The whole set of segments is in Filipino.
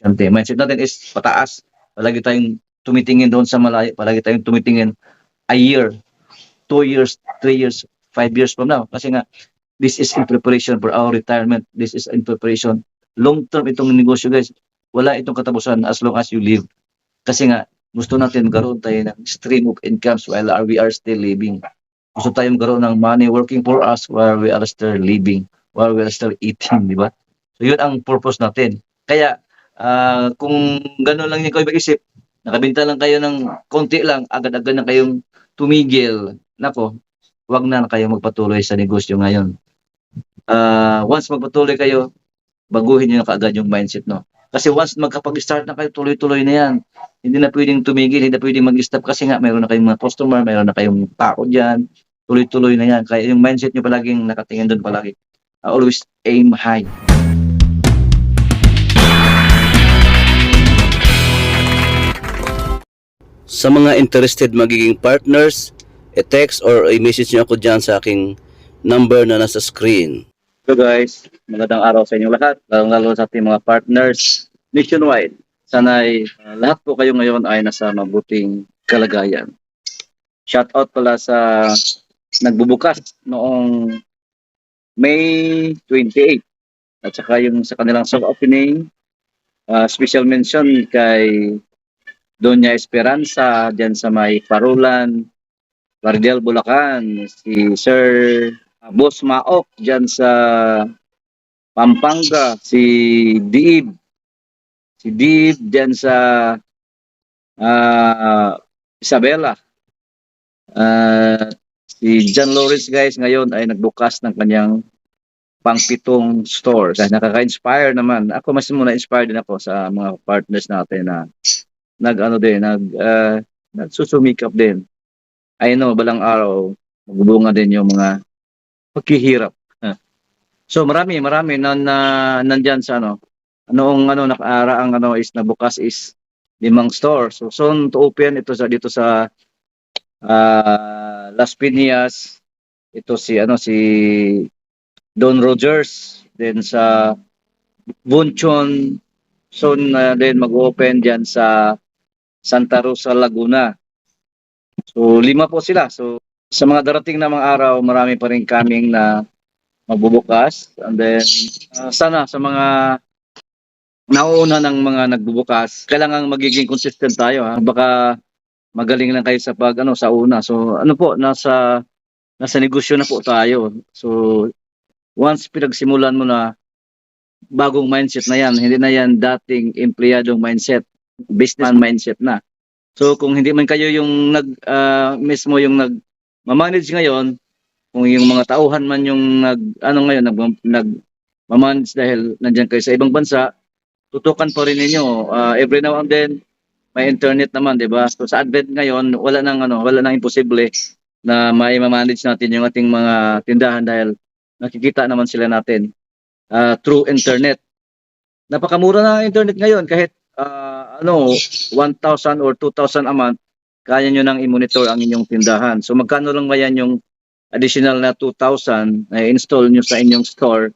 Mindset natin is pataas. Palagi tayong tumitingin doon sa malayo, palagi tayong tumitingin a year, 2 years, 3 years, 5 years from now. Kasi nga, this is in preparation for our retirement. This is in preparation. Long term itong negosyo, guys. Wala itong katapusan as long as you live. Kasi nga, gusto natin magkaroon tayo ng stream of incomes while we are still living. Gusto tayong magkaroon ng money working for us while we are still living, while we are still eating, di ba? So yun ang purpose natin. Kaya, kung gano'n lang yung kayo mag-isip, nakabenta lang kayo ng konti lang, agad-agad na kayong tumigil, nako, wag na kayo magpatuloy sa negosyo ngayon. Once magpatuloy kayo, baguhin niyo na kaagad yung mindset, no? Kasi once magkapag-start na kayo, tuloy-tuloy na yan. Hindi na pwedeng tumigil, hindi na pwedeng mag-stop kasi nga mayroon na kayong mga customer, mayroon na kayong tao dyan, tuloy-tuloy na yan. Kaya yung mindset nyo palaging nakatingin doon palagi. Always aim high. Sa mga interested magiging partners, i-text or i-message nyo ako dyan sa aking number na nasa screen. So guys, magandang araw sa inyong lahat, lalo sa ating mga partners nationwide. Sana'y lahat po kayo ngayon ay nasa mabuting kalagayan. Shout out pala sa nagbubukas noong May 28 at saka yung sa kanilang soft opening, special mention kay Doña Esperanza dyan sa may Parulan, Lardel, Bulacan, si Sir Boss Maok dyan sa Pampanga, si Dib dyan sa Isabela, si John Lawrence guys ngayon ay nagbukas ng kanyang pang-pitong stores. Nakaka-inspire naman. Ako mas muna inspired din ako sa mga partners natin na nagsusumikap din. I know balang araw magbubunga din yung mga paghihirap. So marami nandiyan sa noong nakaraang is nabukas is 5 stores. So soon to open ito dito sa Las Piñas. Ito si Don Rogers, then sa Bunchon soon then mag-open diyan sa Santa Rosa, Laguna. So 5 po sila. So sa mga darating na mga araw, marami pa rin kaming na magbubukas. And then sana sa mga nauna ng mga nagbubukas, kailangan magiging consistent tayo. Baka magaling lang kayo sa sa una. So nasa negosyo na po tayo. So once pinagsimulan mo na, bagong mindset na yan. Hindi na yan dating empleyadong mindset. Businessman mindset na. So kung hindi man kayo yung mismo yung nag-manage ngayon, kung yung mga tauhan man yung nag-manage dahil nandiyan kayo sa ibang bansa, tutukan pa rin ninyo. Every now and then, may internet naman, di ba? So sa advent ngayon, wala nang imposible na ma-manage natin yung ating mga tindahan dahil nakikita naman sila natin through internet. Napakamura na ang internet ngayon kahit 1,000 or 2,000 a month, kaya nyo nang i-monitor ang inyong tindahan. So magkano lang ba yan yung additional na 2,000 na i-install nyo sa inyong store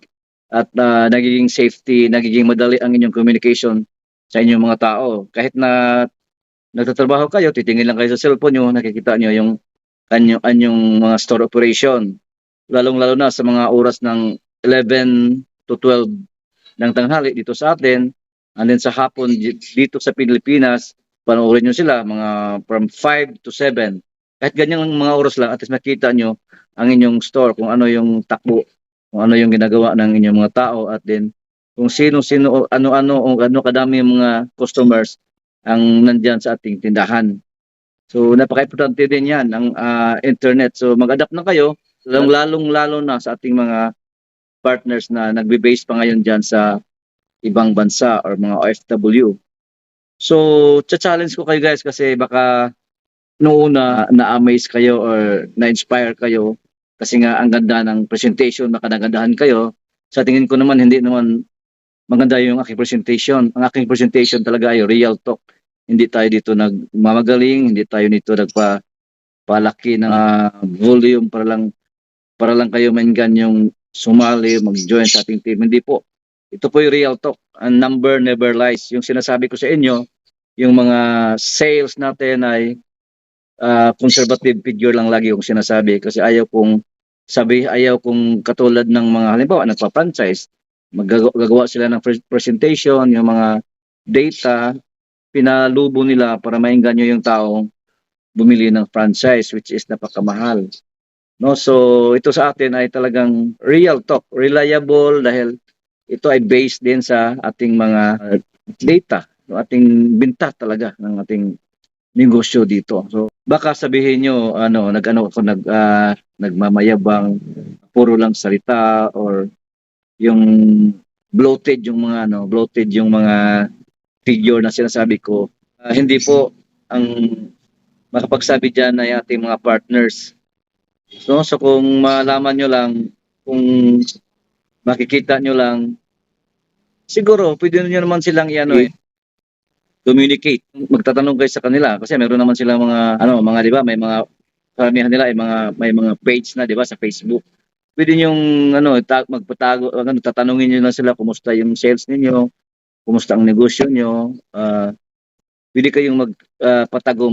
at nagiging safety, nagiging madali ang inyong communication sa inyong mga tao. Kahit na nagtatrabaho kayo, titingin lang kayo sa cellphone nyo, nakikita nyo yung anyong mga store operation. Lalong-lalo na sa mga oras ng 11 to 12 ng tanghali dito sa atin, and then sa hapon dito sa Pilipinas, panoorin nyo sila mga from 5 to 7. Kahit ganyang mga oras lang, at least makita nyo ang inyong store, kung ano yung takbo, kung ano yung ginagawa ng inyong mga tao, at then kung sino-sino, ano kadami yung mga customers ang nandyan sa ating tindahan. So napaka-importante din yan, ang internet. So mag-adapt na kayo, lalong-lalo na sa ating mga partners na nagbe-base pa ngayon dyan sa ibang bansa or mga OFW. So, challenge ko kayo guys kasi baka noon na-amaze kayo or na-inspire kayo kasi nga ang ganda ng presentation, makanagandahan kayo. Sa tingin ko naman, hindi naman maganda yung aking presentation. Ang aking presentation talaga ay real talk. Hindi tayo dito nagmamagaling, hindi tayo dito nagpalaki ng volume para lang kayo maingan yung sumali, mag-join sa ating team. Hindi po. Ito po yung real talk. a number never lies. Yung sinasabi ko sa inyo, yung mga sales natin ay conservative figure lang lagi yung sinasabi kasi ayaw kong katulad ng mga halimbawa nagpa-franchise, gagawa sila ng presentation, yung mga data, pinalubo nila para maengganyo yung taong bumili ng franchise which is napakamahal. No, so ito sa atin ay talagang real talk, reliable dahil ito ay based din sa ating mga data, no, ating binta talaga ng ating negosyo dito. So baka sabihin nyo nag-ano ako nagmamayabang, puro lang salita or yung bloated yung mga figure na sinasabi ko. Hindi po ang makapagsabi diyan ay ating mga partners. So kung malaman nyo lang, kung makikita nyo lang, siguro pwede nyo naman silang communicate. Magtatanong kayo sa kanila kasi meron naman silang mga 'di ba, may mga karamihan nila ay may mga page na 'di ba sa Facebook. Pwede yung magpatago, tatanungin niyo na sila kumusta yung sales ninyo, kumusta ang negosyo niyo. Pwede kayong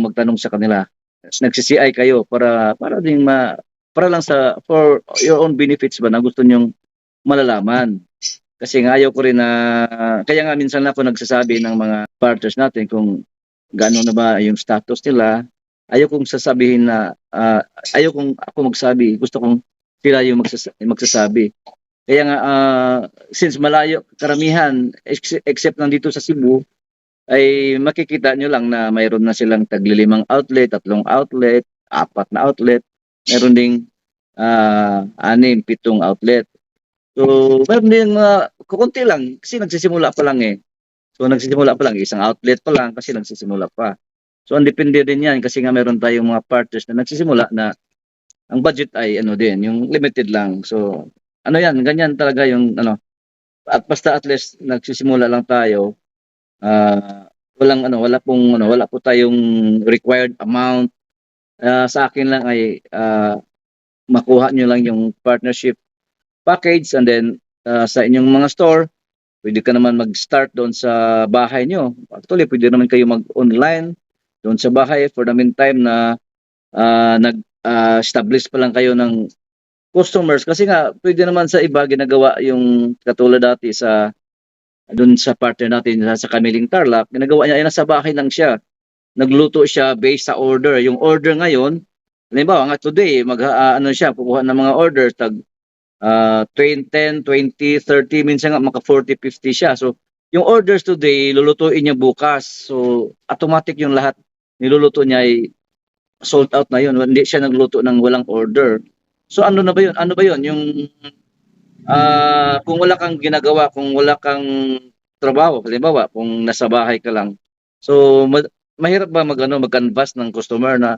magtanong sa kanila. Nagsi-CI kayo para lang for your own benefits ba na gusto nyong malalaman. Kasi nga ayaw ko rin kaya nga minsan ako nagsasabi ng mga partners natin kung gaano na ba yung status nila. Ayaw kong sasabihin ayaw kong ako magsabi. Gusto kong sila yung magsasabi. Kaya nga, since malayo, karamihan, except nandito sa Cebu, ay makikita nyo lang na mayroon na silang taglilimang outlet, 3 outlet, 4 na outlet. Meron ding 6, 7 outlet. So, meron din kukunti lang kasi nagsisimula pa lang eh. So, nagsisimula pa lang, isang outlet pa lang kasi nagsisimula pa. So, ang depende din yan kasi nga meron tayong mga partners na nagsisimula na ang budget ay yung limited lang. So, ganyan talaga yung at basta at least nagsisimula lang tayo, wala po tayong required amount. Sa akin lang ay makuha nyo lang yung partnership package and then sa inyong mga store, pwede ka naman mag-start doon sa bahay nyo. Actually, pwede naman kayo mag-online doon sa bahay for the meantime na nag-establish pa lang kayo ng customers. Kasi nga, pwede naman sa iba ginagawa yung katulad dati doon sa partner natin sa Kamiling Tarlac, ginagawa niya ay nasa bahay lang siya. Nagluto siya based sa order. Yung order ngayon, halimbawa nga today, siya, kukuha ng mga order, 10, 20, 30, minsan nga maka 40, 50 siya. So, yung orders today, lulutuin niya bukas. So, automatic yung lahat niluluto niya ay sold out na yun. Hindi siya nagluto ng walang order. So, ano na ba yun? Ano ba yun? Yung kung wala kang ginagawa, kung wala kang trabaho, halimbawa, kung nasa bahay ka lang. So, mahirap ba mag-canvas ng customer na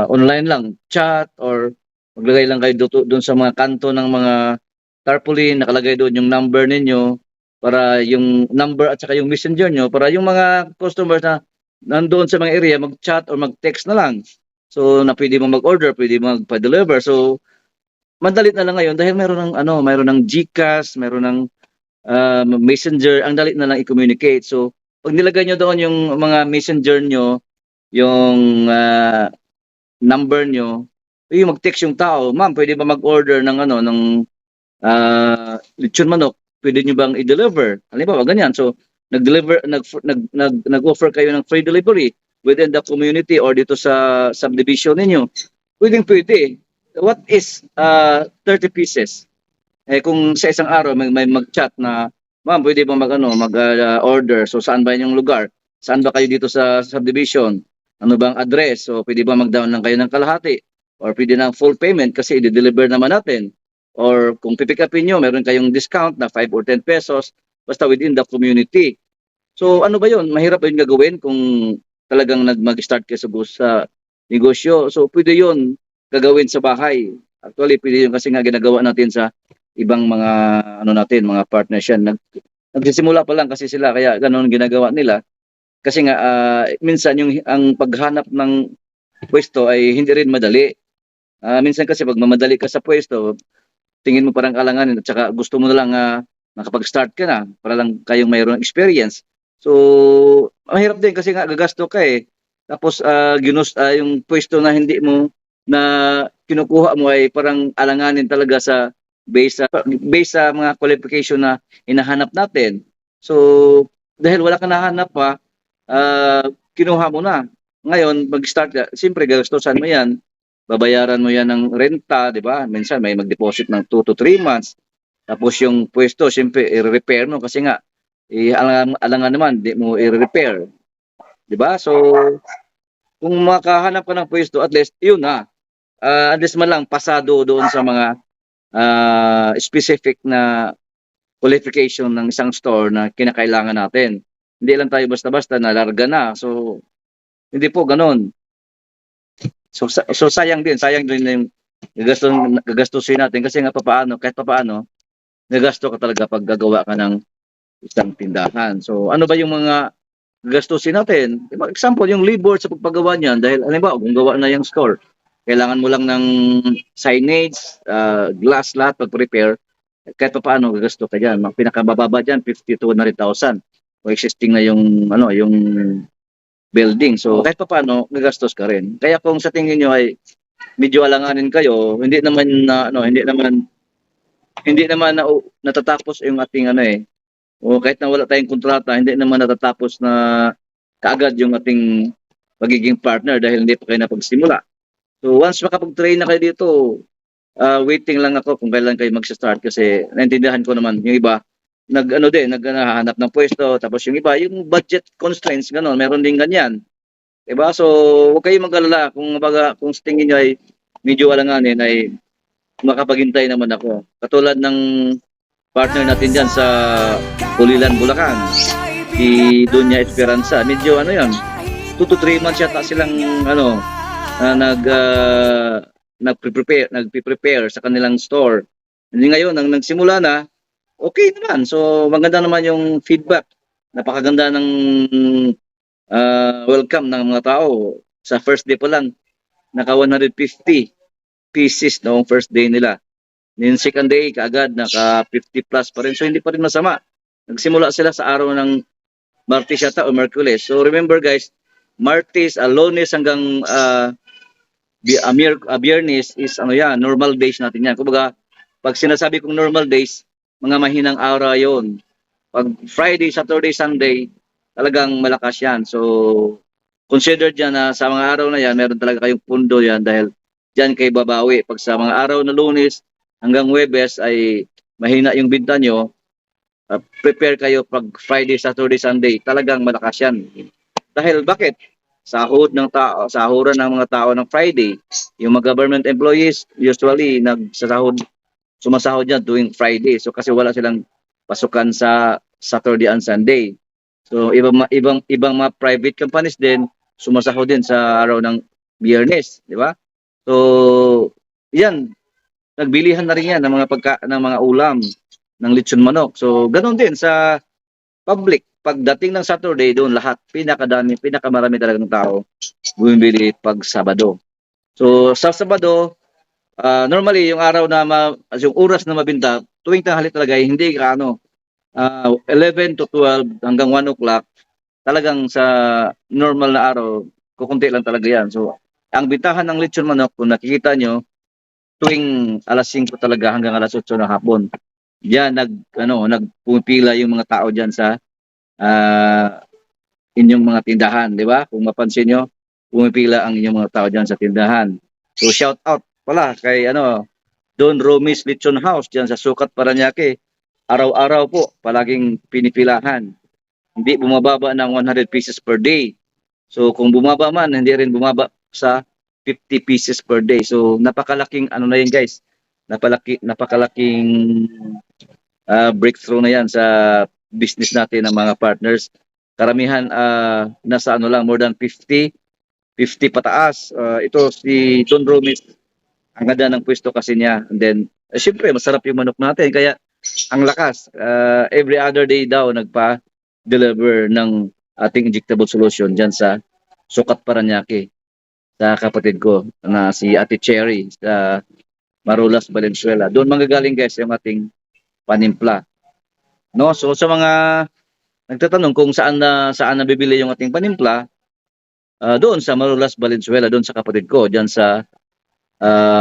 online lang, chat or maglagay lang kayo doon sa mga kanto ng mga tarpaulin, nakalagay doon yung number ninyo para yung number at saka yung messenger nyo para yung mga customers na nandoon sa mga area mag-chat or mag-text na lang. So, na pwede mo mag-order, pwede mo magpa-deliver. So, madali na lang ngayon dahil mayroon ng GCash, mayroon ng Messenger, ang dali na lang i-communicate. So, pag nilagay nyo doon yung mga messenger nyo, yung number nyo, mag-text yung tao, ma'am, pwede ba mag-order ng lechon manok? Pwede nyo bang i-deliver? Halimbawa, ganyan. So, nag-offer kayo ng free delivery within the community or dito sa subdivision ninyo. Pwede. What is 30 pieces? Kung sa isang araw may mag-chat na, ma'am, pwede ba mag-order? So, saan ba yung lugar? Saan ba kayo dito sa subdivision? Ano bang address? So, pwede ba mag-down lang kayo ng kalahati? Or pwede ng full payment kasi i-deliver naman natin. Or kung pipick upin nyo, meron kayong discount na 5 or 10 pesos basta within the community. So ano ba yun? Mahirap ba yun gagawin kung talagang mag-start kayo sa negosyo? So pwede yun gagawin sa bahay. Actually, pwede yun kasi nga ginagawa natin sa ibang mga mga partners yan. Nagsisimula pa lang kasi sila kaya ganun ginagawa nila. Kasi nga minsan ang paghanap ng pwesto ay hindi rin madali. Minsan kasi pag mamadali ka sa pwesto, tingin mo parang kalanganin at saka gusto mo na lang makapag-start ka na para lang kayong mayroong experience. So, mahirap din kasi nga gagasto ka eh. Tapos yung pwesto na hindi mo na kinukuha mo ay parang alanganin talaga sa base sa mga qualification na hinahanap natin. So, dahil wala ka nahanap pa, kinuha mo na. Ngayon, mag-start ka, siyempre gagastusan mo yan, babayaran mo yan ng renta, di ba? Minsan may mag-deposit ng 2 to 3 months. Tapos yung pwesto, siyempre, i-repair mo kasi nga, alangan naman, di mo i-repair. Di ba? So, kung makahanap ka ng pwesto, at least, yun na. At least man lang, pasado doon sa mga specific na qualification ng isang store na kinakailangan natin. Hindi lang tayo basta-basta na larga na. So, hindi po ganon. So sayang din yung gagastusin natin kasi nga papaano, kahit papaano, nagasto ka talaga pag gagawa ka ng isang tindahan. So ano ba yung mga gastusin natin? Example, yung labor sa pagpagawa niyan dahil ano ba, kung gawa na yung store, kailangan mo lang ng signage, glass, lahat pag-prepare, kahit papaano gagasto ka diyan. Ang pinakamababa diyan 50 to 100,000. O existing na yung yung building. So kahit papaano gagastos ka rin. Kaya kung sa tingin niyo ay medyo alanganin kayo, hindi naman natatapos yung ating o kahit na wala tayong kontrata, hindi naman natatapos na kaagad yung ating magiging partner dahil hindi pa kayo napagsimula. So once makapag-train na kayo dito, waiting lang ako kung kailan kayo mag-start kasi naintindihan ko naman yung iba naghahanap ng pwesto, tapos yung iba yung budget constraints gano'n, meron din ganyan. Diba? So, huwag kayong mag-alala kung sa tingin nyo ay medyo alanganin ay makapaghintay naman ako. Katulad ng partner natin dyan sa Bulilan, Bulacan, si Dunya Esperanza. Medyo yan, 2 to 3 months yata silang nagpe-prepare sa kanilang store. Hindi ngayon, nang nagsimula na, okay naman. So, maganda naman yung feedback. Napakaganda ng welcome ng mga tao. Sa first day pa lang, naka 150 pieces noong first day nila. Yung second day, kaagad naka 50 plus pa rin. So hindi pa rin masama. Nagsimula sila sa araw ng Martes yata o Merkules. So remember guys, Martes, Lunes hanggang Biyernes is normal days natin yan. Kumbaga, pag sinasabi kong normal days, mga mahinang araw yon. Pag Friday, Saturday, Sunday, talagang malakas yan. So, consider dyan na sa mga araw na yan, meron talaga kayong pundo yan dahil dyan kayo babawi. Pag sa mga araw na Lunes hanggang Huwebes ay mahina yung binta nyo, prepare kayo pag Friday, Saturday, Sunday, talagang malakas yan. Dahil bakit? Sahuran ng mga tao ng Friday. Yung mga government employees, usually, sumasahod yan tuwing Friday. So, kasi wala silang pasukan sa Saturday and Sunday. So, ibang mga private companies din, sumasahod din sa araw ng Biyernes, di ba? So, yan, nagbilihan na rin yan ng mga ulam, ng lechon manok. So, ganoon din sa public. Pagdating ng Saturday, doon lahat, pinakamarami talagang tao bumibili pag Sabado. So, sa Sabado, normally, yung araw yung oras na mabinta, tuwing tanghali talaga, hindi ka 11 to 12 hanggang 1 o'clock, talagang sa normal na araw, kukunti lang talaga yan. So, ang bintahan ng lechon manok, kung nakikita nyo, tuwing alas 5 talaga hanggang alas 8 ng hapon. Diyan nagpumipila yung mga tao diyan sa inyong mga tindahan, di ba? Kung mapansin nyo, pumipila ang inyong mga tao diyan sa tindahan. So shout out pala kay Don Romis Lechon House diyan sa Sukat, Parañaque. Araw-araw po palaging pinipilahan. Hindi bumababa ng 100 pieces per day. So kung bumaba man, hindi rin bumaba sa 50 pieces per day. So napakalaking na yan guys. Napakalaking breakthrough na yan sa business natin ng mga partners. Karamihan nasa lang, more than 50 pataas. Ito si Don Romis, ang ganda ng pwesto kasi niya. And then, syempre, masarap yung manok natin. Kaya, ang lakas. Every other day daw, nagpa-deliver ng ating injectable solution dyan sa Sukat, Parañaque. Sa kapatid ko na si Ate Cherry sa Marulas, Valenzuela. Doon manggagaling guys yung ating panimpla. No? So sa mga nagtatanong kung saan nabibili yung ating panimpla, doon sa Marulas Valenzuela, doon sa kapatid ko, diyan sa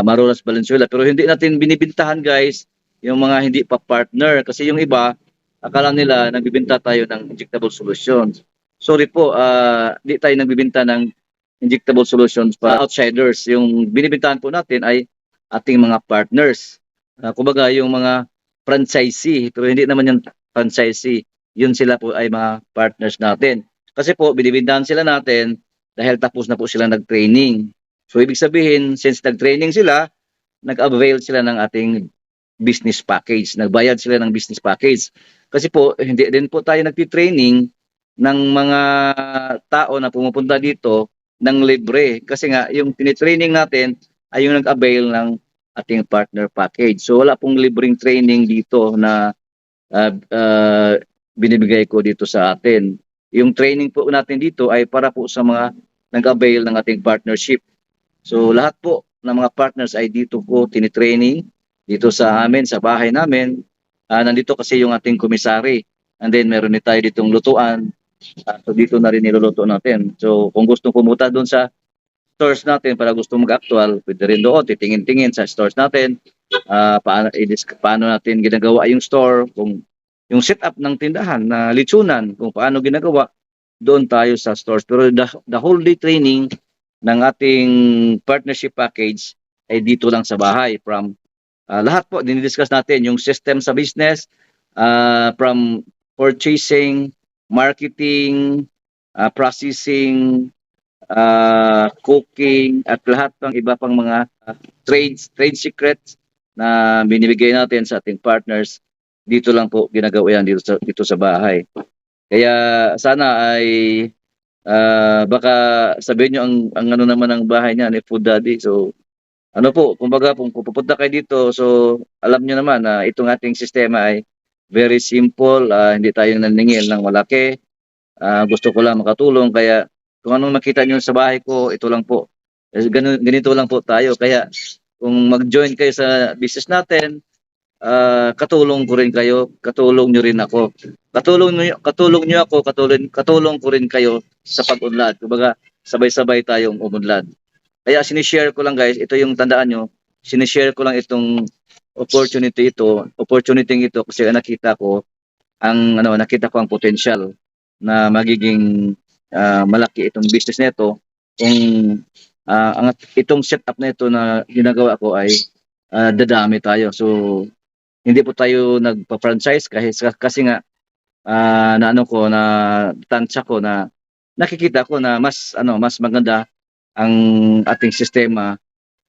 Marulas Valenzuela. Pero hindi natin binibintahan guys yung mga hindi pa partner kasi yung iba akala nila nagbibenta tayo ng injectable solutions. Sorry po, di tayo nagbibenta ng injectable solutions para outsiders. Yung binibintahan po natin ay ating mga partners. Kumbaga yung mga franchisee, pero hindi naman yung franchisee. Yun sila po ay mga partners natin. Kasi po, binibintahan sila natin dahil tapos na po sila nag-training. So, ibig sabihin, since nag-training sila, nag-avail sila ng ating business package. Nagbayad sila ng business package. Kasi po, hindi din po tayo nagti-training ng mga tao na pumupunta dito ng libre. Kasi nga, yung tinitraining natin ay yung nag-avail ng ating partner package. So, wala pong libreng training dito na uh, uh, binibigay ko dito sa atin. Yung training po natin dito ay para po sa mga nag-avail ng ating partnership. So lahat po ng mga partners ay dito po tinitraining dito sa amin, sa bahay namin. Nandito kasi yung ating komisari. And then meron din tayo ditong lutuan. So dito na rin niluluto natin. So kung gusto pumunta doon sa stores natin para gusto mag-actual, pwede rin doon, titingin-tingin sa stores natin. Paano natin ginagawa yung store, kung yung setup ng tindahan na litsunan, kung paano ginagawa, doon tayo sa stores. Pero the whole day training ng ating partnership package ay dito lang sa bahay. From lahat po, dinidiscuss natin yung system sa business, from purchasing, marketing, processing, cooking, at lahat ng iba pang mga trade secrets na binibigay natin sa ating partners. Dito lang po ginagawa yan dito sa bahay. Kaya sana ay baka sabihin nyo ang ano naman ng bahay niya ni Food Daddy. So ano po, kumbaga kung pupunta kayo dito, so alam nyo naman na itong ating sistema ay very simple, hindi tayo naningil ng malaki. Gusto ko lang makatulong, kaya kung anong makita nyo sa bahay ko, ito lang po. Ganito lang po tayo. Kaya kung mag-join kayo sa business natin, katulong ko rin kayo, katulong nyo rin ako. Katulong nyo ako, katulong ko rin kayo sa pag-unlad. Kumbaga, sabay-sabay tayong umunlad. Kaya sinishare ko lang guys, ito yung tandaan nyo, sinishare ko lang itong opportunity ito kasi nakita ko ang potential na magiging malaki itong business nito kung itong setup na ito na ginagawa ko ay dadami tayo. So hindi po tayo nagpa-franchise kasi nga na tansya ko na nakikita ko na mas maganda ang ating sistema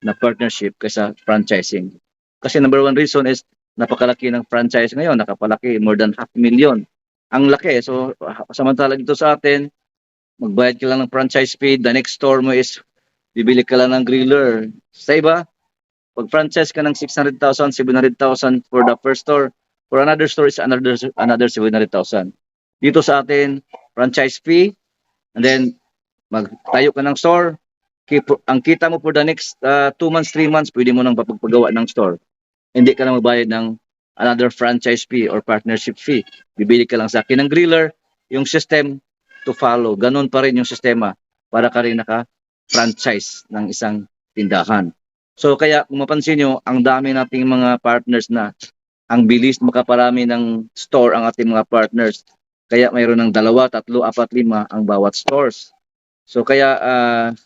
na partnership kaysa franchising. Kasi number one reason is napakalaki ng franchise ngayon, nakapalaki more than 500,000. Ang laki. So samantala dito sa atin, magbayad ka lang ng franchise fee, the next store mo is bibili ka lang ng griller. Sa iba, pag franchise ka ng 600,000, 700,000 for the first store, for another store is another 700,000. Dito sa atin, franchise fee, and then magtayo ka ng store, ang kita mo for the next 2 months, 3 months, pwede mo nang papagpagawa ng store. Hindi ka na magbayad ng another franchise fee or partnership fee. Bibili ka lang sa akin ng griller, yung system to follow. Ganun pa rin yung sistema para ka rin naka-franchise ng isang tindahan. So kaya kung mapansin nyo, ang dami nating mga partners na ang bilis makaparami ng store ang ating mga partners. Kaya mayroon ng 2, 3, 4, 5 ang bawat stores. So kaya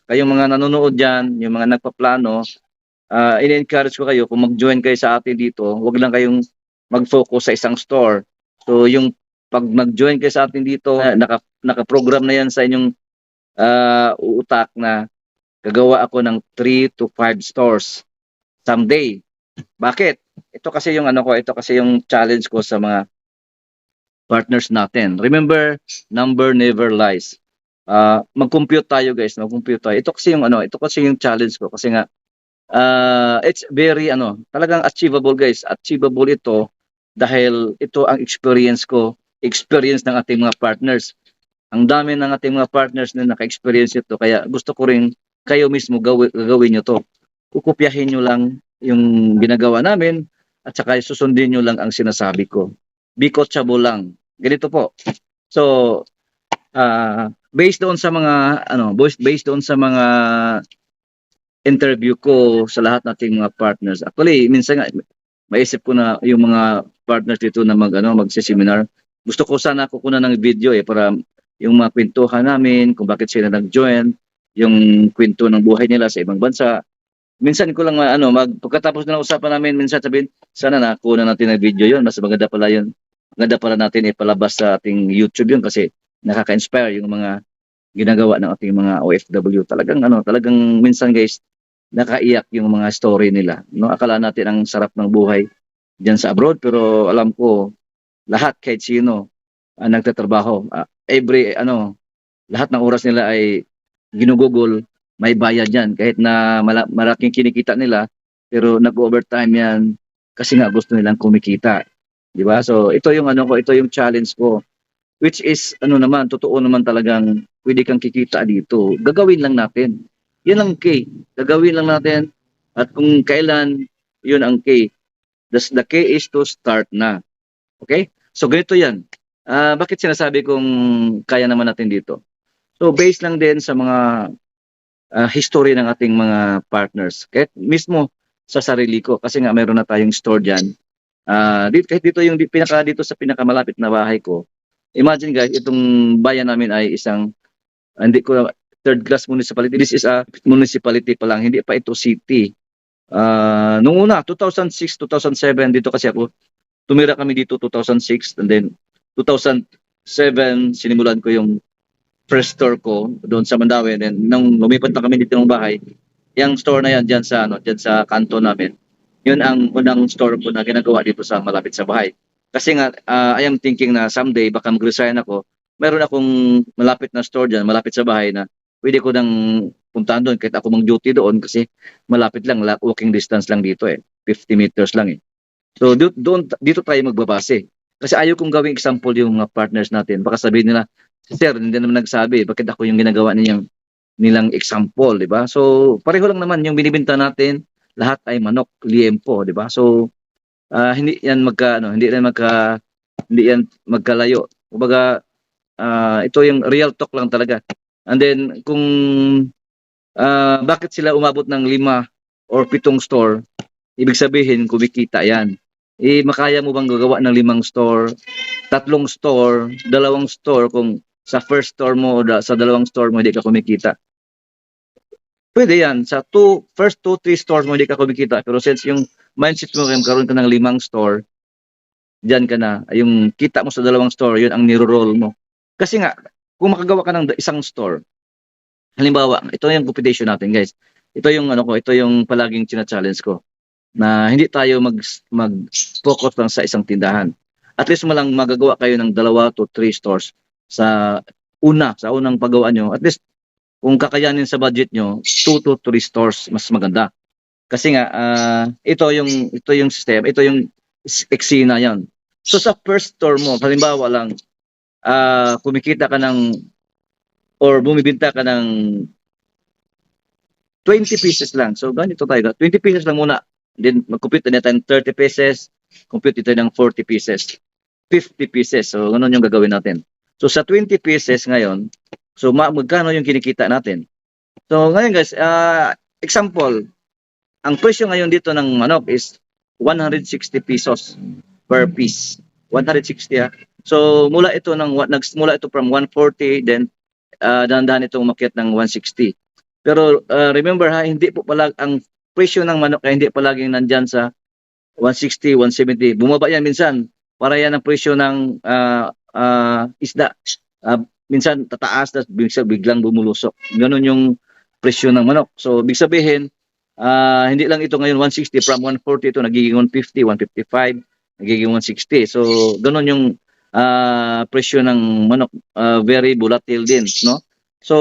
kayong mga nanonood dyan, yung mga nagpaplano, in-encourage ko kayo kung mag-join kayo sa atin dito, huwag lang kayong mag-focus sa isang store. So yung pag mag-join kayo sa atin dito, naka-program na yan sa inyong utak na gagawa ako ng 3 to 5 stores someday. Bakit? Ito kasi yung challenge ko sa mga partners natin. Remember, number never lies. Mag-compute tayo guys, mag-compute tayo. Ito kasi yung challenge ko kasi nga it's very talagang achievable guys. Achievable ito dahil ito ang experience ng ating mga partners. Ang dami ng ating mga partners na naka-experience ito kaya gusto ko rin kayo mismo gawin nyo to. Kukopyahin nyo lang yung ginagawa namin at saka susundin nyo lang ang sinasabi ko. Bicotchable lang. Ganito po. So, based doon sa mga based doon sa mga interview ko sa lahat nating mga partners. Actually, minsan nga maisip ko na yung mga partners dito na magse-seminar. Gusto ko sana kukunan ng video para yung mga kwentuhan namin, kung bakit sila nag-join, yung kwento ng buhay nila sa ibang bansa. Minsan ko lang pagkatapos na ng usapan namin, minsan sabihin, sana nakuha natin ng video yun. Mas maganda pala yun. Maganda pala natin ipalabas sa ating YouTube yun kasi nakaka-inspire yung mga ginagawa ng ating mga OFW. Talagang minsan guys, nakaiyak yung mga story nila. No, akala natin ang sarap ng buhay diyan sa abroad, pero alam ko lahat kahit sino nagtatrabaho, lahat ng oras nila ay ginugugol, may bayad yan. Kahit na malaking kinikita nila, pero nag-overtime yan kasi nga gusto nilang kumikita. Di ba? So, ito yung challenge ko. Which is, totoo naman talagang pwede kang kikita dito. Gagawin lang natin. Yun ang key. Gagawin lang natin. At kung kailan, yun ang key. The key is to start na. Okay? So, ganito yan. Bakit sinasabi kong kaya naman natin dito? So, based lang din sa mga history ng ating mga partners. Kahit mismo sa sarili ko, kasi nga meron na tayong store dyan. Kahit dito yung dito sa pinakamalapit na bahay ko, imagine guys, itong bayan namin ay isang, hindi ko, third class municipality. This is a municipality pa lang, hindi pa ito city. Nung una, 2006, 2007, dito kasi ako, tumira kami dito 2006, and then 2007, sinimulan ko yung first store ko doon sa Mandaue. And then, nung lumipat na kami dito ng bahay, yung store na yan dyan sa kanto namin, yun ang unang store ko na ginagawa dito sa malapit sa bahay. Kasi nga, I am thinking na someday, baka mag-resign ako, meron akong malapit na store dyan, malapit sa bahay na pwede ko nang puntahan doon kahit ako mang-duty doon kasi malapit lang, walking distance lang dito 50 meters lang So dito tayo magbabase. Kasi ayaw kong gawing example yung mga partners natin. Baka sabihin nila, sir, hindi naman nagsabi, bakit ako yung ginagawa nilang example, di ba? So pareho lang naman yung binibenta natin, lahat ay manok, liempo, di ba? So hindi yan magkalayo. Kumbaga, ito yung real talk lang talaga. And then kung bakit sila umabot ng 5 or 7 store, ibig sabihin kumikita yan. Makaya mo bang gagawa ng 5 store, 3 store, 2 store kung sa first store mo o sa 2 store mo hindi ka kumikita? Pwede yan. Sa first 2, 3 stores mo hindi ka kumikita. Pero since yung mindset mo karoon ka ng 5 store, diyan ka na. Yung kita mo sa 2 store, yun ang niro-roll mo. Kasi nga, kung makagawa ka ng 1 store, halimbawa, ito yung competition natin guys. Ito yung palaging china-challenge ko na hindi tayo mag-focus lang sa isang tindahan. At least malang magagawa kayo ng 2 to 3 stores sa unang paggawa nyo. At least kung kakayanin sa budget nyo, 2 to 3 stores mas maganda. Kasi nga ito yung system, ito yung eksena yan. So sa first store mo, halimbawa lang kumikita ka ng or bumibenta ka ng 20 pieces lang. So ganito tayo, 20 pieces lang muna. Then mag-compute na tayo ng 30 pieces, compute ito ng 40 pieces, 50 pieces. So ganun yung gagawin natin. So sa 20 pieces ngayon, so magkano yung kinikita natin? So ngayon guys, example, ang presyo ngayon dito ng manok is 160 pesos per piece. 160 So mula ito from 140, then dahan-dahan itong umakyat ng 160. Pero remember hindi po pala ang presyo ng manok ay hindi palaging nandyan sa 160, 170. Bumaba yan minsan. Para yan ang presyo ng isda. Minsan tataas, biglang bumulusok. Ganun yung presyo ng manok. So, big sabihin, hindi lang ito ngayon 160, from 140 ito nagiging 150, 155, nagiging 160. So, ganun yung presyo ng manok. Very volatile din, no? So,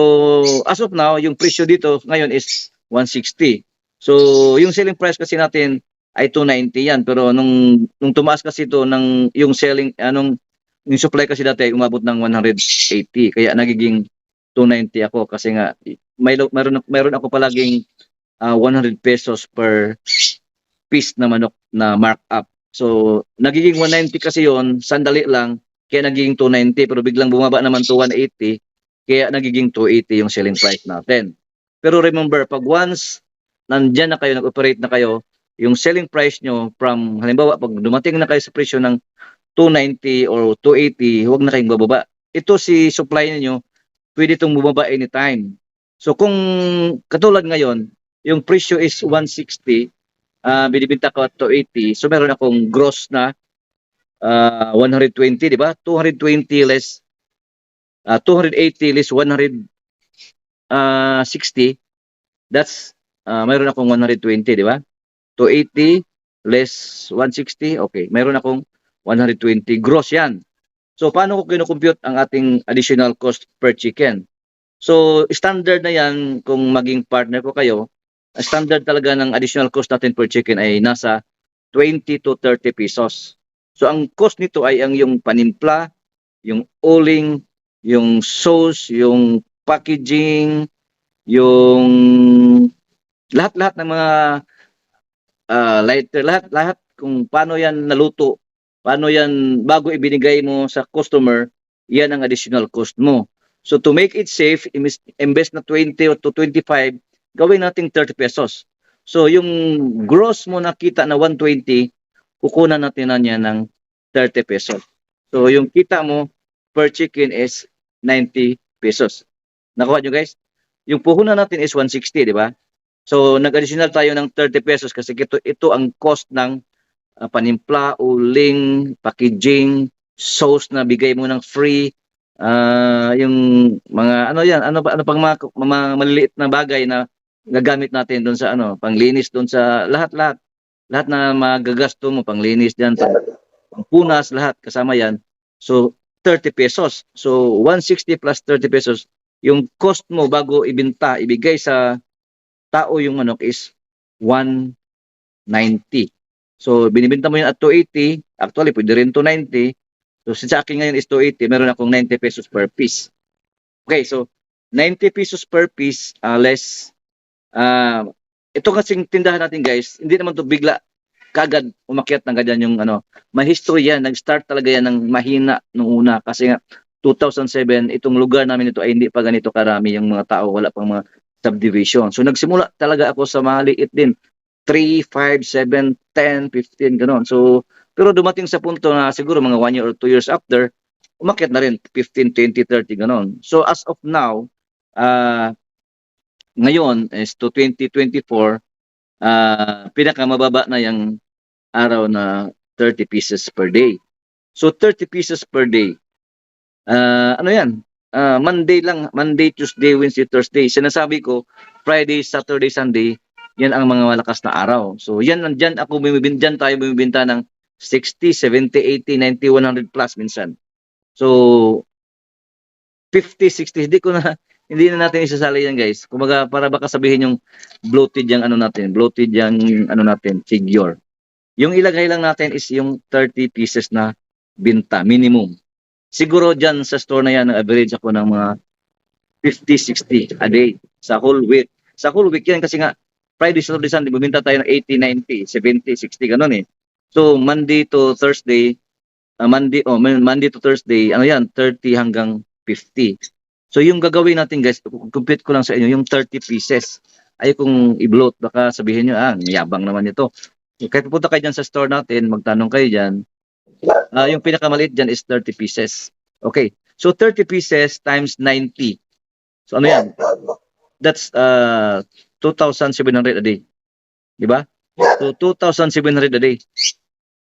as of now, yung presyo dito ngayon is 160. So, yung selling price kasi natin ay 290 yan. Pero nung tumaas kasi ito, yung selling, yung supply kasi dati ay umabot ng 180. Kaya nagiging 290 ako kasi nga, meron ako palaging 100 pesos per piece na manok na markup. So, nagiging 190 kasi yon, sandali lang, kaya nagiging 290, pero biglang bumaba naman to 180, kaya nagiging 280 yung selling price natin. Pero remember, pag once nandyan na kayo, nag-operate na kayo, yung selling price nyo from, halimbawa, pag dumating na kayo sa presyo ng 290 or 280, huwag na kayong bababa. Ito si supply niyo, pwede itong bumaba anytime. So kung katulad ngayon, yung presyo is 160, binibenta ko at 280, so meron akong gross na 120, di ba? 220 less, 280 less 160, that's, meron akong 120, di ba? 280 less 160, okay, meron akong 120, gross yan. So, paano ko kinocompute ang ating additional cost per chicken? So, standard na yan kung maging partner ko kayo. Standard talaga ng additional cost natin per chicken ay nasa 20 to 30 pesos. So, ang cost nito ay ang yung panimpla, yung uling, yung sauce, yung packaging, yung lahat-lahat ng mga lighter, lahat kung paano yan naluto, paano yan bago ibinigay mo sa customer, yan ang additional cost mo. So to make it safe, imbes na 20 or to 25, gawin natin 30 pesos. So yung gross mo nakita na 120, kukunan natin na niya ng 30 pesos. So yung kita mo per chicken is 90 pesos. Nakuha nyo guys? Yung puhunan natin is 160, di ba? So nag-additional tayo ng 30 pesos kasi ito ang cost ng panimpla, uling, packaging, sauce na bigay mo ng free, yung mga ano yan, ano pang mga maliliit na bagay na gagamit natin doon sa panglinis doon sa lahat na magagasto mo, panglinis diyan, pangpunas, lahat kasama yan. So 30 pesos. So 160 plus 30 pesos, yung cost mo bago ibenta, ibigay sa tao yung manok is 190. So, binibenta mo yun at 280. Actually, pwede rin 290. So, sa akin ngayon is 280. Meron akong 90 pesos per piece. Okay, so 90 pesos per piece less. Ito kasing tindahan natin guys, hindi naman to bigla kagad umakyat ng ganyan yung may history yan. Nag-start talaga yan ng mahina nung una kasi nga 2007, itong lugar namin ito ay hindi pa ganito karami yung mga tao, wala pang mga subdivision. So nagsimula talaga ako sa maliit din. 3, 5, 7, 10, 15, gano'n. So, pero dumating sa punto na siguro mga 1 year or 2 years after, umakyat na rin 15, 20, 30, gano'n. So, as of now, ngayon is to 2024, pinakamababa na yung araw na 30 pieces per day. So, 30 pieces per day. Ano yan? Monday lang, Monday, Tuesday, Wednesday, Thursday. Sinasabi ko, Friday, Saturday, Sunday, yan ang mga malakas na araw. So yan, dyan tayo bumibinta ng 60, 70, 80, 90, 100 plus minsan. So 50, 60, hindi na natin isasali yan guys. Kumbaga para baka sabihin yung bloated yung bloated yung figure. Yung ilagay lang natin is yung 30 pieces na binta, minimum. Siguro dyan sa store na yan, average ako ng mga 50, 60 a day sa whole week. Sa whole week yan kasi nga, Friday, Saturday, Sunday, bumenta tayo ng 80, 90, 70, 60, ganun eh. So, Monday to Thursday, Monday to Thursday, 30 hanggang 50. So, yung gagawin natin guys, compute ko lang sa inyo, yung 30 pieces. Ay kung i-bloat, baka sabihin nyo, yabang naman ito. So, kahit pupunta kayo dyan sa store natin, magtanong kayo dyan, yung pinakamaliit dyan is 30 pieces. Okay. So, 30 pieces times 90. So, ano yan? That's 2,700 a day. Diba? So, 2,700 a day.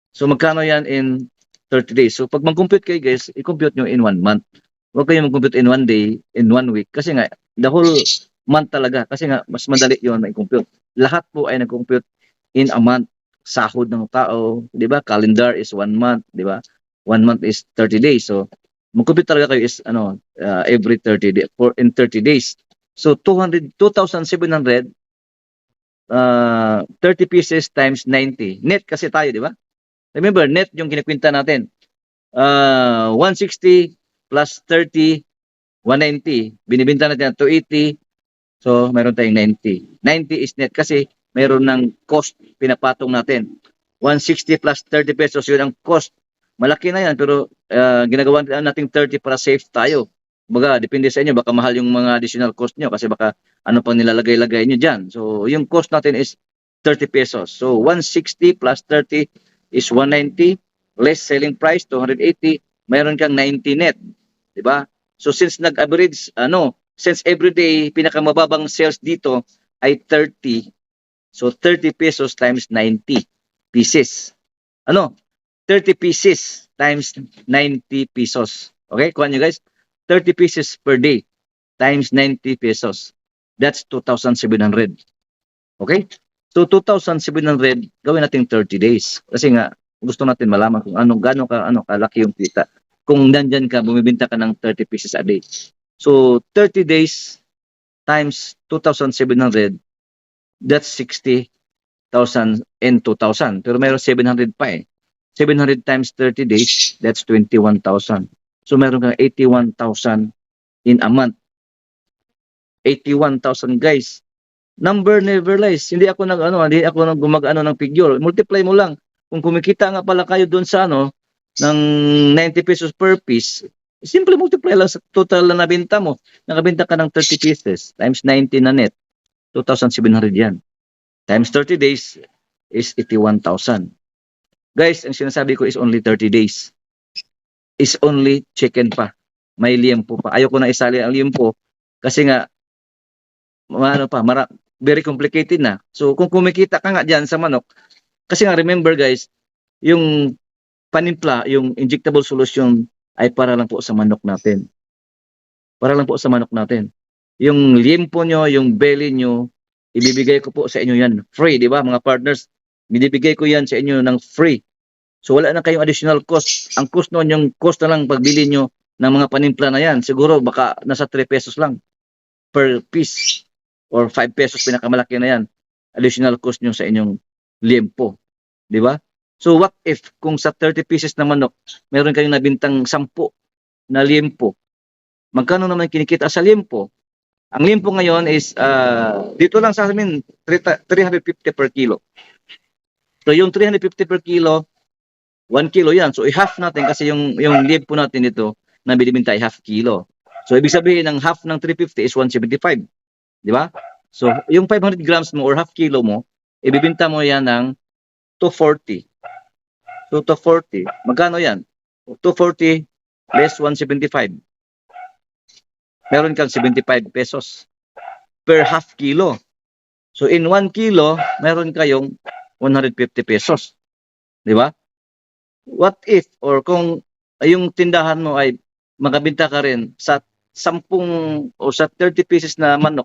So, magkano yan in 30 days? So, pag mag-compute kayo guys, i-compute nyo in 1 month. Huwag kayo mag-compute in 1 day, in 1 week. Kasi nga, the whole month talaga. Kasi nga, mas madali yun na i-compute. Lahat po ay nag-compute in a month. Sahod ng tao, di ba? Calendar is 1 month, di ba? 1 month is 30 days. So, mag-compute talaga kayo is every 30 days, in 30 days. So, 2,700, 30 pieces times 90. Net kasi tayo, di ba? Remember, net yung kinikwenta natin. 160 plus 30, 190. Binibinta natin at 280. So, meron tayong 90. 90 is net kasi meron ng cost pinapatong natin. 160 plus 30 pesos, yun ang cost. Malaki na yan, pero ginagawa nating 30 para safe tayo. Baga, depende sa inyo, baka mahal yung mga additional cost nyo kasi baka ano pang nilalagay-lagay nyo dyan. So, yung cost natin is 30 pesos. So, 160 plus 30 is 190. Less selling price, 280. Mayroon kang 90 net. Diba? So, since nag-average, since everyday, pinakamababang sales dito ay 30. So, 30 pesos times 90 pieces. 30 pieces times 90 pesos. Okay, kuha nyo guys. 30 pieces per day times 90 pesos. That's 2,700. Okay? So 2,700 gawin natin 30 days. Kasi nga gusto natin malaman kung gaano kalaki yung kita. Kung nandyan ka, bumibenta ka ng 30 pieces a day. So 30 days times 2,700, that's 60,000 and 2,000. Pero mayroon 700 pa eh. 700 times 30 days, that's 21,000. So meron kang 81,000 in a month. 81,000 guys. Number never lies. Hindi ako nag gumagano ng figure. Multiply mo lang. Kung kumikita nga pala kayo doon sa ng 90 pesos per piece, simple multiply lang sa total na nabenta mo. Nakabenta ka ng 30 pieces times 90 na net. 2,700 yan. Times 30 days is 81,000. Guys, ang sinasabi ko is only 30 days. Is only chicken pa. May liempo pa. Ayoko na isali ang liempo kasi nga very complicated na. So kung kumikita ka nga diyan sa manok, kasi nga remember guys, yung panimpla, yung injectable solution ay para lang po sa manok natin. Para lang po sa manok natin. Yung liempo nyo, yung belly nyo, ibibigay ko po sa inyo yan. Free, di ba mga partners? Binibigay ko yan sa inyo ng free. So wala na kayong additional cost. Ang cost noon, yung cost na lang pagbili nyo ng mga panimpla na yan. Siguro baka nasa 3 pesos lang per piece or 5 pesos, pinakamalaki na yan. Additional cost nyo sa inyong liempo. Di ba? So what if kung sa 30 pieces na manok, meron kayong nabintang 10 na liempo? Magkano naman kinikita sa liempo? Ang liempo ngayon is, dito lang sa amin, 350 per kilo. So yung 350 per kilo, 1 kilo yan. So i-half natin kasi yung liempo natin dito na binibenta ay half kilo. So ibig sabihin ng half ng 350 is 175. Di ba? So yung 500 grams mo or half kilo mo, ibibenta mo yan ng 240. So 240, magkano yan? 240 less 175. Meron kang 75 pesos per half kilo. So in 1 kilo, meron kayong 150 pesos. Di ba? What if, or kung yung tindahan mo ay makabenta ka rin sa 10 o sa 30 pieces na manok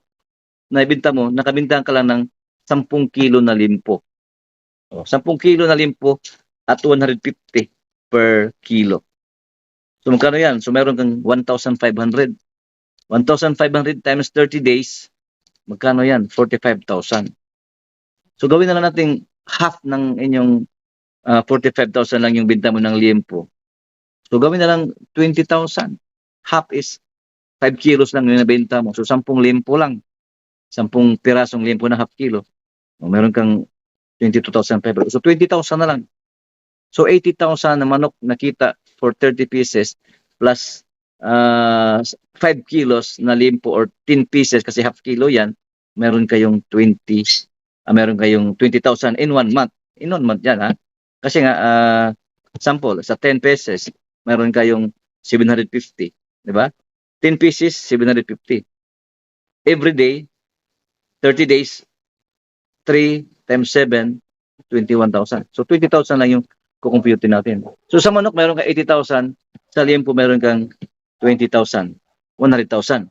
na ibenta mo, nakabenta ka lang ng 10 kilo na limpo. O, 10 kilo na limpo at 150 per kilo. So magkano yan? So meron kang 1,500. 1,500 times 30 days, magkano yan? 45,000. So gawin na lang natin half ng inyong 45,000 lang yung binta mo ng liempo. So gawin na lang 20,000. Half is 5 kilos lang yung nabenta mo. So 10 liempo lang. 10 pirasong liempo na half kilo. O, meron kang 22,500. So 20,000 na lang. So 80,000 na manok nakita for 30 pieces plus 5 kilos na limpo or 10 pieces kasi half kilo yan, meron kayong 20,000 in 1 month. In 1 month yan ha. Kasi nga, sample, sa 10 pieces, meron kayong 750. Di ba? 10 pieces, 750. Every day, 30 days, 3 times 7, 21,000. So 20,000 lang yung kukumpute natin. So sa manok, meron kang 80,000. Sa liempo, meron kang 20,000. 100,000.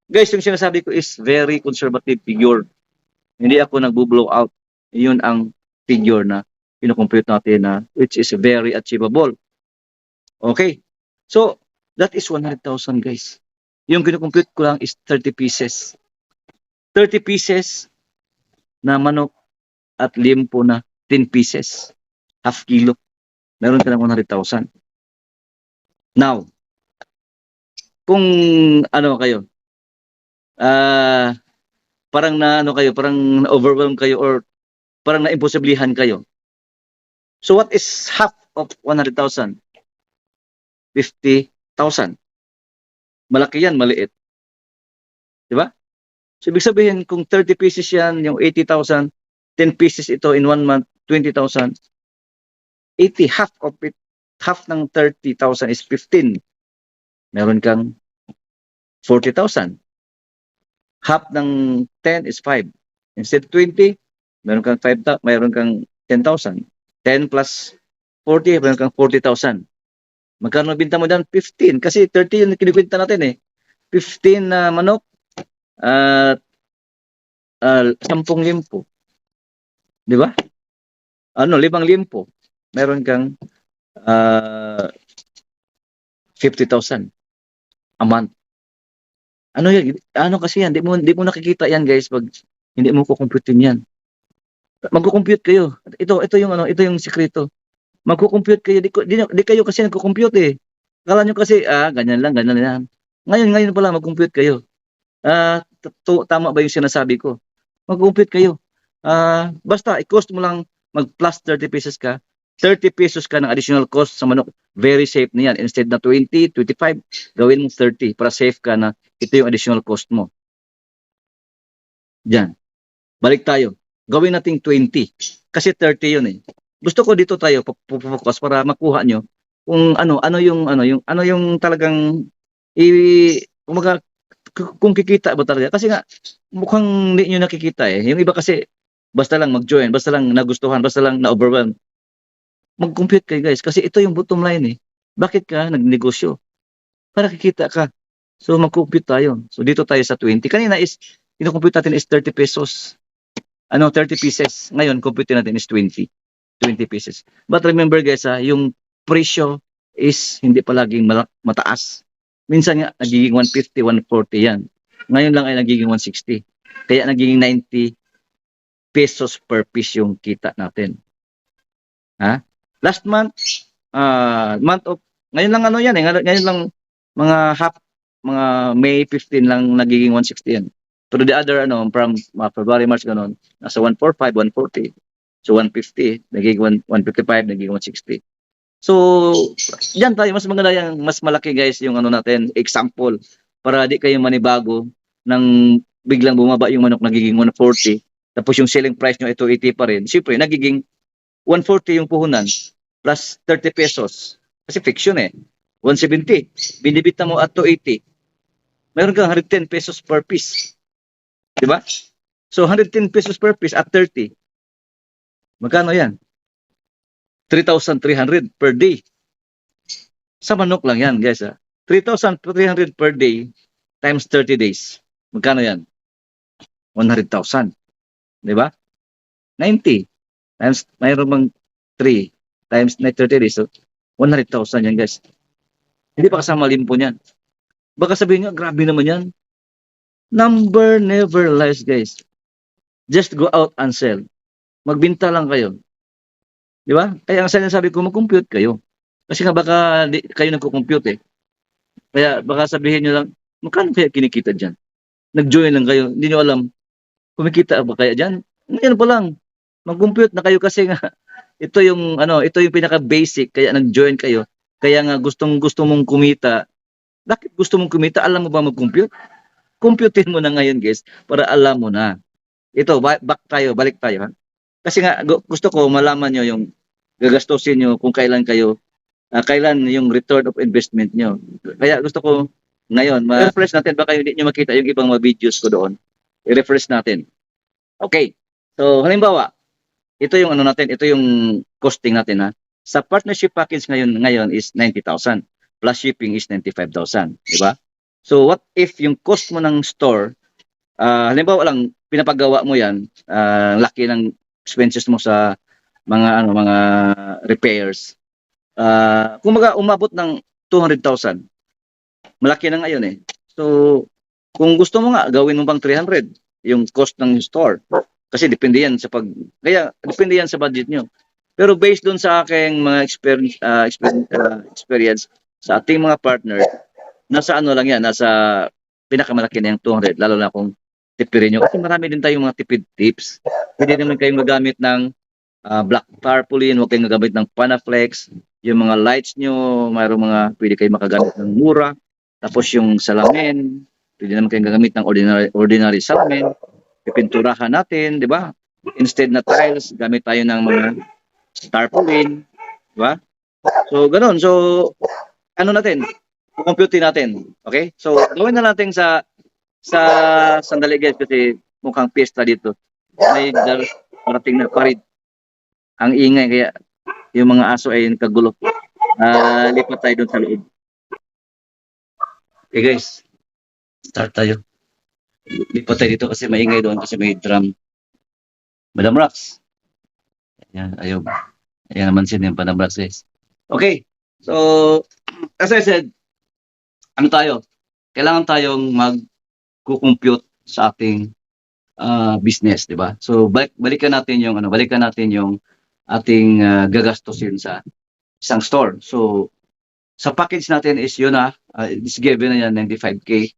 Guys, yung sinasabi ko is very conservative figure. Hindi ako nagbo-blow out. Yun ang figure na pinukompute natin na which is very achievable. Okay. So, that is 100,000 guys. Yung kinukompute ko lang is 30 pieces. 30 pieces na manok at liempo na 10 pieces. Half kilo. Meron ka ng 100,000. Now, kung kayo, parang parang na-overwhelm kayo or parang na-imposiblihan kayo. So what is half of 100,000? 50,000. Malaki yan, maliit. Di ba? So ibig sabihin, kung 30 pieces yan, yung 80,000, 10 pieces ito in 1 month, 20,000. 80, half of it, half ng 30,000 is 15. Meron kang 40,000. Half ng 10 is 5. Instead 20, meron kang 5, meron kang 10,000. 10 plus 40, meron kang 40,000. Magkano binta mo dyan? 15. Kasi 30 yung kinikwenta natin eh. 15 na manok at 10 limpo. Di ba? 5 limpo. Meron kang 50,000 a month. Ano yan? Ano kasi yan? Di mo nakikita yan guys pag hindi mo kukumputin yan. Magko-compute kayo. Ito yung sikreto. Magko-compute kayo. Di kayo kasi nagko-compute eh. Akala nyo kasi, ganyan lang. Ngayon pala mag-compute kayo. Tama ba yung sinasabi ko? Mag-compute kayo. Basta, i-cost mo lang mag-plus 30 pesos ka. 30 pesos ka ng additional cost sa manok. Very safe na yan. Instead na 20, 25, gawin mo 30 para safe ka na ito yung additional cost mo. Diyan. Balik tayo. Gawin nating 20. Kasi 30 yun eh. Gusto ko dito tayo focus para makuha nyo kung ano yung talagang kung kikita ba talaga. Kasi nga mukhang hindi nyo nakikita eh. Yung iba kasi basta lang mag-join, basta lang nagustuhan, basta lang na-overwhelm. Mag-compute kayo guys kasi ito yung bottom line eh. Bakit ka nagnegosyo? Para kikita ka. So mag-compute tayo. So dito tayo sa 20. Kanina is kino-compute natin is 30 pesos. 30 pieces. Ngayon, compute natin is 20 pieces. But remember guys, yung presyo is hindi palaging mataas. Minsan nga, nagiging 150, 140 yan. Ngayon lang ay nagiging 160. Kaya nagiging 90 pesos per piece yung kita natin. Last month, ngayon lang ngayon lang mga May 15 lang nagiging 160 yan. Pero the other, from February, March, ganun, nasa 145, 140. So, 150, nagiging 155, nagiging 160. So, yan tayo, mas maganda yan, mas malaki guys, yung natin, example, para di kayo manibago nang biglang bumaba yung manok, nagiging 140, tapos yung selling price nyo, ito 80 pa rin. Siyempre, nagiging 140 yung puhunan, plus 30 pesos. Kasi fiction eh. 170, binibita mo at 280. Meron kang 110 pesos per piece. Diba? So, 110 pesos per piece at 30. Magkano yan? 3,300 per day. Sa manok lang yan, guys. 3,300 per day times 30 days. Magkano yan? 100,000. Diba? 90. Times, mayroon bang 3 times 30 days. So, 100,000 yan, guys. Hindi pa kasama limpo niyan. Baka sabihin nyo, grabe naman yan. Number never lies, guys. Just go out and sell. Magbinta lang kayo. Di ba? Kaya ang sinasabi ko, mag-compute kayo. Kasi nga baka kayo nagko-compute eh. Kaya baka sabihin nyo lang, magkano kaya kinikita dyan? Nag-join lang kayo. Hindi nyo alam, kumikita ba kaya dyan? Ngayon pa lang. Mag-compute na kayo kasi nga, ito yung pinaka-basic. Kaya nag-join kayo. Kaya nga gusto mong kumita. Bakit gusto mong kumita? Alam mo ba mag-compute? Computein mo na ngayon guys para alam mo na. Ito, balik tayo ha. Kasi nga gusto ko malaman nyo yung gagastusin nyo kung kailan kailan yung return of investment nyo. Kaya gusto ko ngayon, ma-refresh natin, baka hindi nyo makita yung ibang mga videos ko doon. I-refresh natin. Okay. So, halimbawa, ito yung ito yung costing natin ha. Sa partnership package ngayon is 90,000 plus shipping is 95,000, di ba? So what if yung cost mo ng store, halimbawa lang pinapagawa mo yan, laki ng expenses mo sa mga repairs. Kung umabot ng 200,000, malaki na ngayon eh. So kung gusto mo nga gawin mo bang 300 yung cost ng store. Kasi depende yan depende yan sa budget nyo. Pero based doon sa aking mga experience sa ating mga partner, nasa lang yan, nasa pinakamalaki na yung 200, lalo na kung tipirin nyo. Kasi marami din tayong mga tipid tips. Pwede naman kayong magamit ng black tarpaulin, huwag kayong gagamit ng Panaflex. Yung mga lights nyo, mayroong mga pwede kayo makagamit ng mura. Tapos yung salamin, pwede naman kayong gagamit ng ordinary salamin. Pipinturahan natin, di ba? Instead na tiles, gamit tayo ng mga tarpaulin, di ba? So, ganun. So, ano natin? Compute natin. Okay? So, gawin na natin sa sandali guys kasi mukhang pista dito. May parating na parid. Ang ingay kaya yung mga aso ay nagkagulo. Lipat tayo doon sa loob. Okay guys, start tayo. Lipat tayo dito kasi maingay doon kasi may drum. Madam Rax. Ayan, ayaw. Ayan naman sin yung Madam Rax guys. Okay, so as I said, ano tayo? Kailangan tayong mag-compute sa ating business, di ba? So balikan natin yung ating gagastusin sa isang store. So sa package natin is yun is given na yan 95k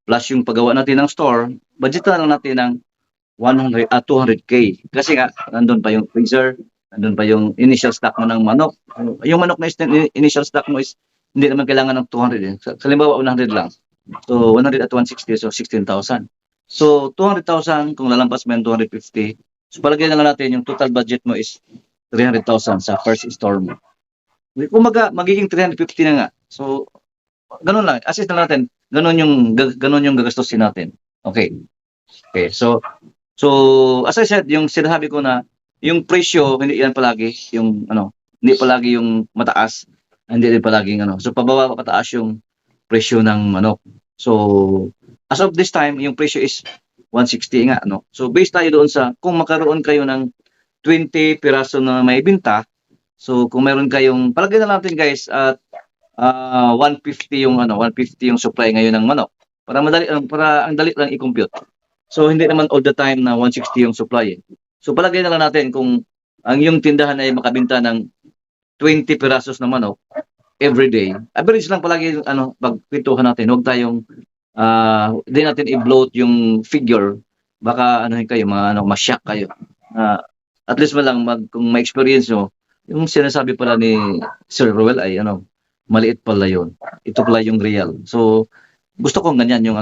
plus yung paggawa natin ng store, budget na lang natin ng 200k kasi nga nandun pa yung freezer, nandun pa yung initial stock mo ng manok. Yung manok na initial stock mo is hindi naman kailangan ng 200 eh. Halimbawa 100 lang. So 100 at 160 so 16,000. So 200,000 kung lalampas mo yung 250. So palagay na lang natin yung total budget mo is 300,000 sa first store mo. Kung magiging 350 na nga. So ganun lang, assess na natin. Ganun yung gagastusin natin. Okay. Okay. So as I said, yung sinasabi ko na yung presyo hindi yan palagi yung hindi palagi yung mataas, hindi din palaging So pababa pataas yung presyo ng manok. So as of this time, yung presyo is 160 nga So based tayo doon sa kung magkaroon kayo ng 20 piraso na may binta, so kung meron kayong palagay na natin guys at 150 yung supply ngayon ng manok. Para ang dali lang i-compute. So hindi naman all the time na 160 yung supply. So palagay na lang natin kung ang yung tindahan ay makabenta ng 20 pirasos na manok every day. Average lang palagi pagkwentuhan natin. Huwag tayong hindi natin i-bloat yung figure. Baka kayo ma-shock kayo. At least kung ma-experience nyo, yung sinasabi pala ni Sir Ruel ay maliit pala yun. Ito pala yung real. So gusto kong ganyan yung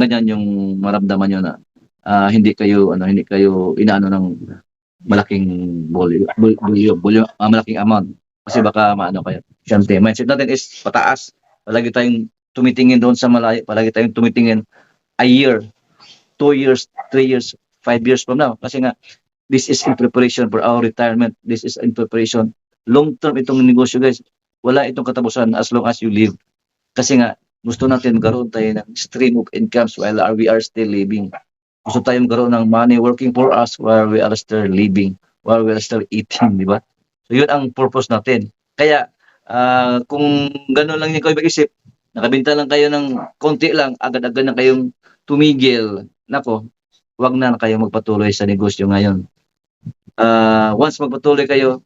ganyan yung maramdaman niyo na hindi kayo inaano ng malaking malaking amount kasi baka kayo. Siyempre, mindset natin is pataas. Palagi tayong tumitingin doon sa malayo, palagi tayong tumitingin a year, 2 years, 3 years, 5 years from now kasi nga this is in preparation for our retirement. This is in preparation. Long term itong negosyo guys. Wala itong katapusan as long as you live. Kasi nga gusto natin magkaroon tayo ng stream of incomes while we are still living. Gusto tayong magkaroon ng money working for us while we are still living, while we are still eating, di ba? So yun ang purpose natin. Kaya kung gano'n lang yung kayo mag-isip, nakabenta lang kayo ng konti lang, agad-agad na kayong tumigil, nako, wag na kayo magpatuloy sa negosyo ngayon. Once magpatuloy kayo,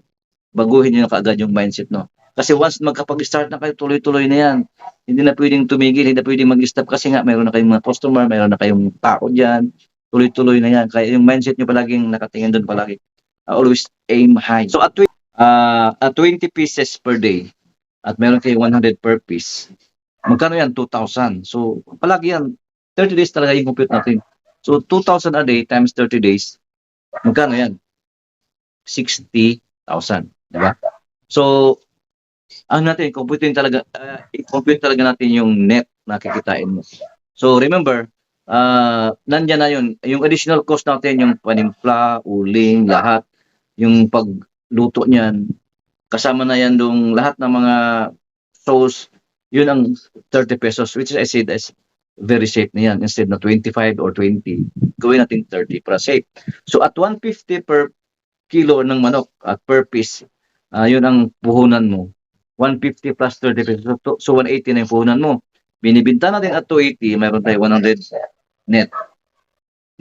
baguhin nyo na kaagad yung mindset, no? Kasi once magkapag-start na kayo, tuloy-tuloy na yan. Hindi na pwedeng tumigil, hindi na pwedeng mag-stop kasi nga mayroon na kayong mga customer, mayroon na kayong tao dyan. Tuloy-tuloy na yan. Kaya yung mindset nyo palaging nakatingin doon palagi. Always aim high. So at 20 pieces per day at meron kayong 100 per piece, magkano yan? 2,000. So palagi yan. 30 days talaga yung compute natin. So 2,000 a day times 30 days, magkano yan? 60,000. Diba? So compute talaga natin yung net na kikitain mo. So remember, nandiyan na yun. Yung additional cost natin, yung panimpla, uling, lahat, yung pagluto niyan, kasama na yan yung lahat ng mga sauce, yun ang 30 pesos, which I said is very safe na yan. Instead na 25 or 20, gawin natin 30 para safe. So at 150 per kilo ng manok at per piece, yun ang puhunan mo. 150 plus 30 pesos. So 180 na yung puhunan mo. Binibinta natin at 280, mayroon tayo 100 net.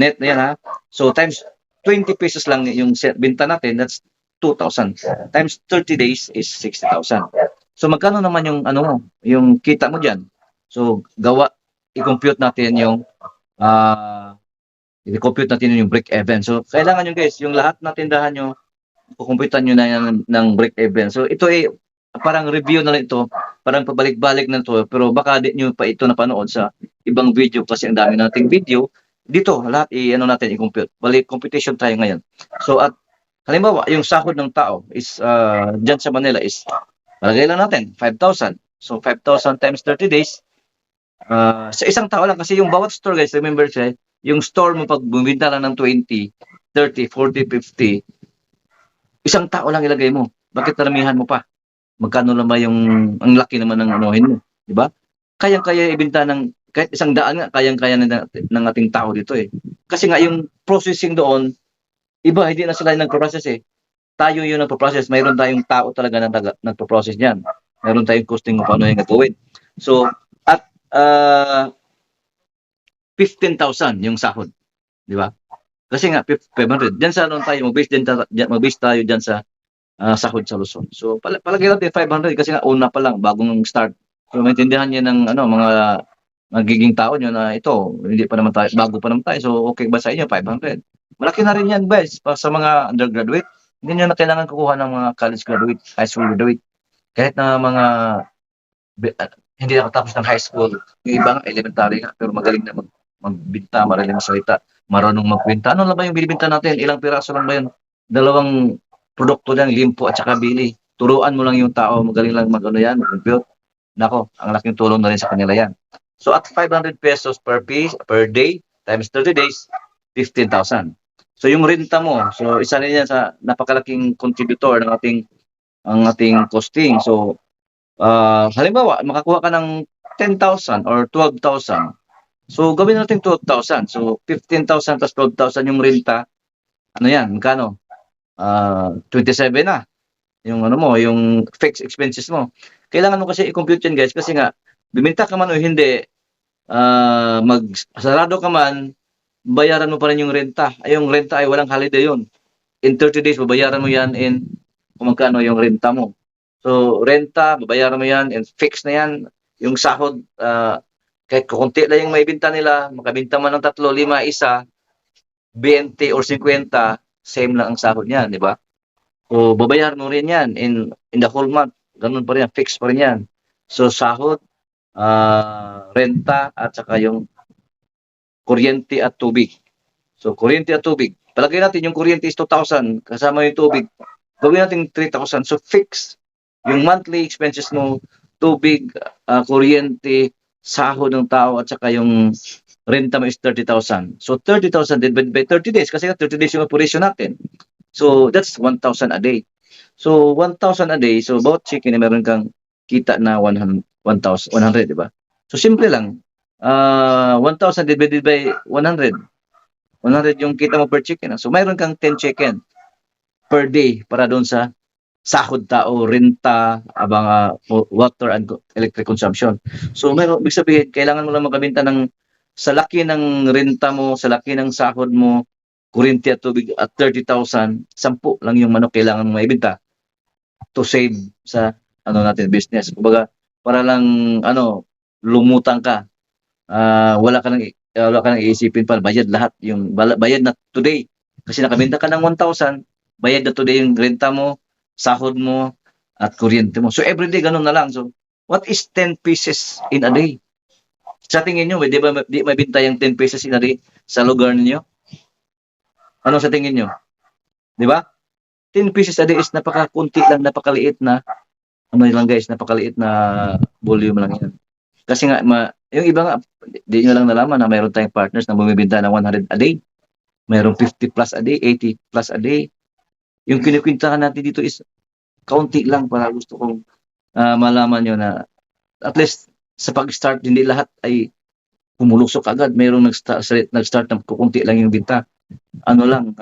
Net na yan So times 20 pesos lang yung binta natin, that's 2,000. Times 30 days is 60,000. So magkano naman yung kita mo diyan? So i-compute natin yung i-compute natin yung break even. So, kailangan nyo guys, yung lahat na tindahan nyo, kukumputan nyo na yan ng break even. So, ito ay parang review na lang ito, parang pabalik-balik na ito, pero baka di nyo pa ito napanood sa ibang video kasi ang dami nating video. Dito, lahat i-ano natin, i-compute. Balik, computation tayo ngayon. So, at halimbawa, yung sahod ng tao is, dyan sa Manila is, palagay lang natin, 5,000. So, 5,000 times 30 days, sa isang tao lang kasi yung bawat store guys, remember siya, yung store mo pag bumibenta lang ng 20, 30, 40, 50, isang tao lang ilagay mo. Bakit karamihan mo pa? Magkano lang ba yung ang laki naman ng anuhin mo, di ba? Kayang-kaya ibenta ng kahit 100 nga, kayang-kaya ng ating tao dito eh. Kasi nga yung processing doon, iba hindi na sila yung nagpo-process eh. Tayo yung nagpo-process, mayroon tayong tao talaga na nagpo-process niyan. Mayroon tayong costing kung paano yung gagawin. So, at 15,000 yung sahod, di ba? Kasi nga 500. Diyan sa ano tayo, mag-base tayo diyan sa sahod sa Luzon. So palagay natin 500 kasi nga una pa lang bagong start. So maintindihan niya ng ano mga magiging tao niyo na ito, hindi pa naman tayo bago pa naman tayo. So okay ba sa inyo 500? Malaki na rin yan, guys, para sa mga undergraduate. Hindi niyo na kailangan kukuha ng mga college graduate, high school graduate. Kahit na mga hindi nakatapos ng high school, yung iba nga elementary nga pero magaling na magbinta, marunong magsalita, marunong magkwenta. Ano lang ba yung binibenta natin? Ilang piraso lang ba yun? Dalawang produkto lang, limpo at saka bili. Turuan mo lang yung tao, magaling lang mag-ano yan, mag-compute. Nako, ang laking tulong na rin sa kanila yan. So at 500 pesos per piece, per day, times 30 days, 15,000. So yung renta mo, so isa rin yan sa napakalaking contributor ng ating costing. So halimbawa, makakuha ka ng 10,000 or 12,000. So gawin natin 12,000. So 15,000 plus 12,000 yung renta. Ano yan? Magkano? 27 na. Yung ano mo, yung fixed expenses mo. Kailangan mo kasi i-compute yan guys kasi nga bumenta ka man o hindi, magsarado ka man, bayaran mo pa rin yung renta. Ay, yung renta ay walang holiday yun. In 30 days, babayaran mo yan in kung magkano yung renta mo. So, renta, babayaran mo yan and fixed na yan. Yung sahod, kahit kukunti lang yung maibinta nila, makabinta man ng 3, 5, isa, 20 or 50, same lang ang sahod niyan, di ba? So, babayaran mo rin yan in the whole month. Ganun pa rin yan, fixed pa rin yan. So, sahod, renta, at saka yung kuryente at tubig. So, kuryente at tubig. Palagay natin yung kuryente is 2,000, kasama yung tubig. Gawin natin 3,000. So, fixed. Yung monthly expenses mo, tubig, kuryente, sahod ng tao, at saka yung renta mo is 30,000. So, 30,000 divided by 30 days. Kasi 30 days yung operation natin. So, that's 1,000 a day. So, 1,000 a day. So, bawat chicken, meron kang kita na 1,100, di ba? So, simple lang. 1,000 divided by 100. 100 yung kita mo per chicken. So, mayroon kang 10 chicken per day para doon sa sahod tao, renta, water and electric consumption. So, ibig sabihin, kailangan mo lang makabenta sa laki ng renta mo, sa laki ng sahod mo, kuryente at tubig at 30,000, 10 lang yung manok kailangan mo maibenta to save sa natin business. Kumbaga, para lang lumutang ka. Wala ka nang iisipin pa, bayad lahat yung bayad na today. Kasi nakabenta ka ng 1,000, bayad na today yung renta mo, sahod mo at kuryente mo. So everyday ganun na lang. So what is 10 pieces in a day? Sa tingin niyo, di mabenta yung 10 pieces in a day sa lugar niyo? Ano sa tingin niyo? Di ba? 10 pieces a day is napakakunti lang, napakaliit na lang guys, napakaliit na volume lang yan. Kasi nga yung iba nga di nyo lang nalaman na mayroon tayong partners na bumibenta ng 100 a day. Mayroong 50 plus a day, 80 plus a day. Yung kinikwintahan natin dito is kaunti lang para gusto kong malaman nyo na at least sa pag-start hindi lahat ay pumulusok agad. Mayroong nag-start ng kukunti lang yung binta. Lang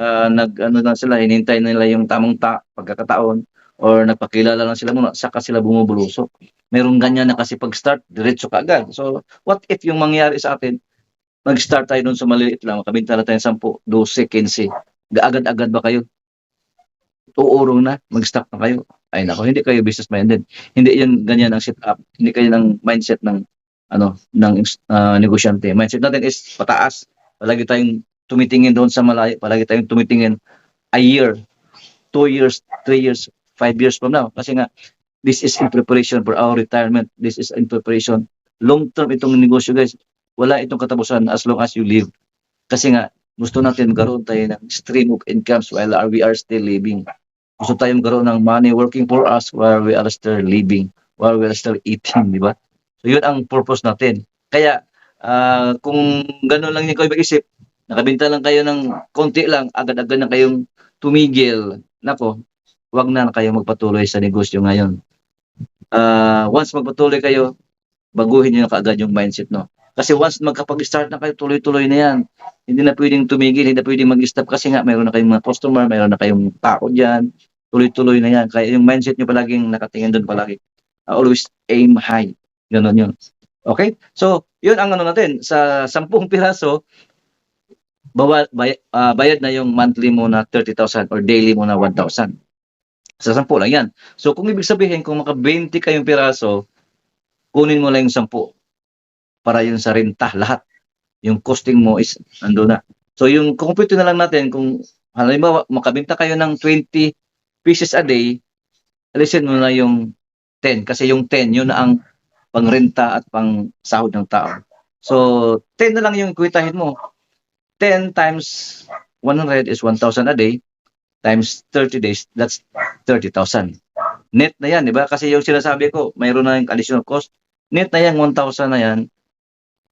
sila, hinintay nila yung tamang pagkakataon or nagpakilala lang sila muna, saka sila bumubulusok. Meron ganyan na kasi pag-start, diretso ka agad. So, what if yung mangyari sa atin, mag-start tayo dun sa maliliit lang, makabinta na tayo 10, 12, 15. Agad-agad ba kayo? Uurong na, mag-stop na kayo. Ay nako, hindi kayo business-minded. Hindi yan ganyan ang set-up. Hindi kayo ng mindset ng negosyante. Mindset natin is pataas. Palagi tayong tumitingin doon sa malayo, palagi tayong tumitingin a year, 2 years, 3 years, 5 years from now. Kasi nga, this is in preparation for our retirement. This is in preparation. Long term itong negosyo guys. Wala itong katapusan as long as you live. Kasi nga, gusto natin magkaroon tayo ng stream of incomes while we are still living. Gusto tayong magkaroon ng money working for us while we are still living, while we are still eating, di ba? So yun ang purpose natin. Kaya, kung gano'n lang yung kayo mag-isip, nakabenta lang kayo ng konti lang, agad-agad na kayong tumigil, nako, wag na kayo magpatuloy sa negosyo ngayon. Once magpatuloy kayo, baguhin nyo na kaagad yung mindset, no? Kasi once magkapag-start na kayo, tuloy-tuloy na yan. Hindi na pwedeng tumigil, hindi na pwedeng mag-stop kasi nga mayroon na kayong mga customer, mayroon na kayong tao dyan, tuloy-tuloy na yan. Kaya yung mindset nyo palaging nakatingin doon palagi. Always aim high. Ganon yun. Okay? So, yun ang ano natin. Sa 10 piraso, bayad na yung monthly mo na 30,000 or daily mo na 1,000. Sa 10 lang yan. So, kung ibig sabihin, kung maka 20 kayong piraso, kunin mo lang yung 10 para yun sa renta, lahat. Yung costing mo is ando na. So, yung compute na lang natin, kung halimbawa, makabenta kayo ng 20 pieces a day, alisin mo na yung 10. Kasi yung 10, yun na ang pangrenta at pang sahod ng tao. So, 10 na lang yung kwitahin mo. 10 times 100 is 1,000 a day, times 30 days, that's 30,000. Net na yan, di ba? Kasi yung sinasabi ko, mayroon na yung additional cost. Net na yan, 1,000 na yan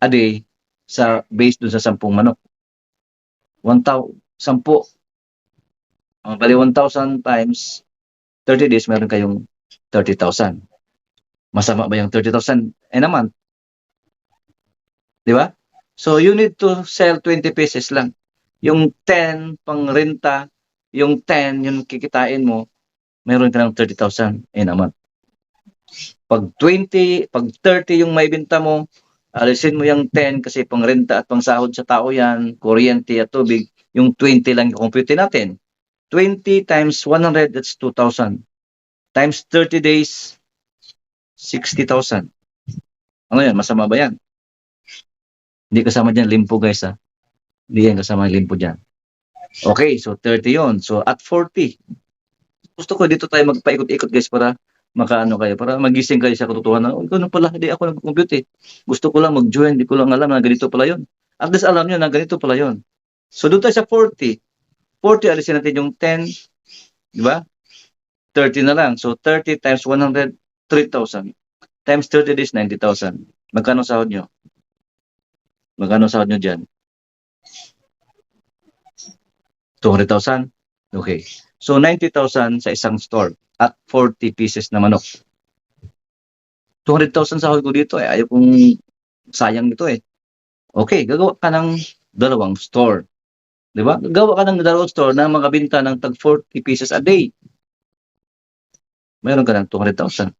a day sa base dun sa 10 manok. 1,000, 10. Bali 1,000 times 30 days, meron kayong 30,000. Masama ba yung 30,000 in a month? Di ba? So, you need to sell 20 pieces lang. Yung 10 pang renta, yung 10 yung kikitain mo, meron ka ng 30,000 in a month. Pag 20, pag 30 yung may benta mo, alisin mo yung 10 kasi pang renta at pang sahod sa tao yan, kuryente at tubig, yung 20 lang yung compute natin. 20 times 100, that's 2,000. Times 30 days, 60,000. Ano yan? Masama ba yan? Hindi kasama dyan limpo guys ha. Hindi yan kasama limpo dyan. Okay, so 30 yon. So at 40, gusto ko dito tayo magpaikot-ikot guys para makaano kayo, para magising kayo sa katotohanan. Oh, ganun pala, hindi ako nag-compute eh. Gusto ko lang mag-join, hindi ko lang alam na ganito pala yon. At least alam nyo na ganito pala yon. So doon tayo sa 40. 40, alisin natin yung 10, di ba? 30 na lang. So 30 times 100, 3,000. Times 30 days, 90,000. Magkano sahod nyo? Magkano sahod nyo dyan? 200,000? Okay. So 90,000 sa isang store at 40 pieces na manok. 200,000 sahod ko dito eh. Ayaw kong sayang dito eh. Okay, gagawa ka ng 2 store. Di ba? Gagawa ka ng 2 store na makabenta ng tag 40 pieces a day. Meron ka ng 200,000.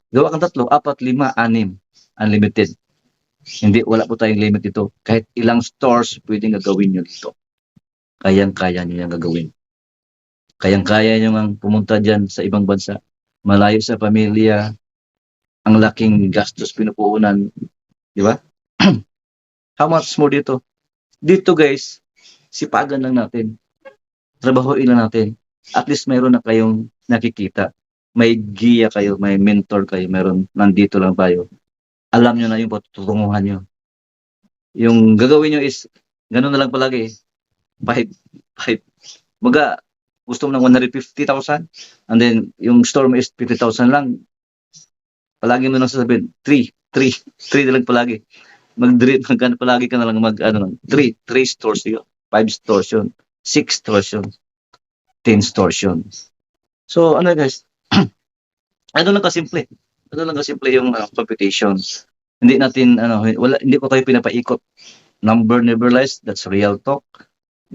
Gawa kang 3, 4, 5, 6. Unlimited. Hindi, wala po tayong limit dito. Kahit ilang stores pwedeng gagawin nyo dito. Kayang-kaya nyo yung gagawin. Kayang-kaya nyo ang pumunta dyan sa ibang bansa. Malayo sa pamilya. Ang laking gastos pinupuhunan. Di ba? How much more dito? Dito guys, sipagan lang natin. Trabahoin lang natin. At least mayroon na kayong nakikita. May giya kayo, may mentor kayo, mayroon, nandito lang tayo. Alam nyo na yung patutunguhan nyo. Yung gagawin nyo is, gano'n na lang palagi. 5. Maga, gusto mo ng 150,000, and then yung store mo is 50,000 lang. Palagi mo lang sasabihin, 3 na lang palagi. Magkano palagi ka na lang 3 stores yun, 5 stores yun, 6 stores yun, 10 stores yun. So, ano guys, ano lang kasimple. Ano lang kasimple yung computation. Hindi natin, hindi ko kayo pinapaikot. Number never lies, that's real talk.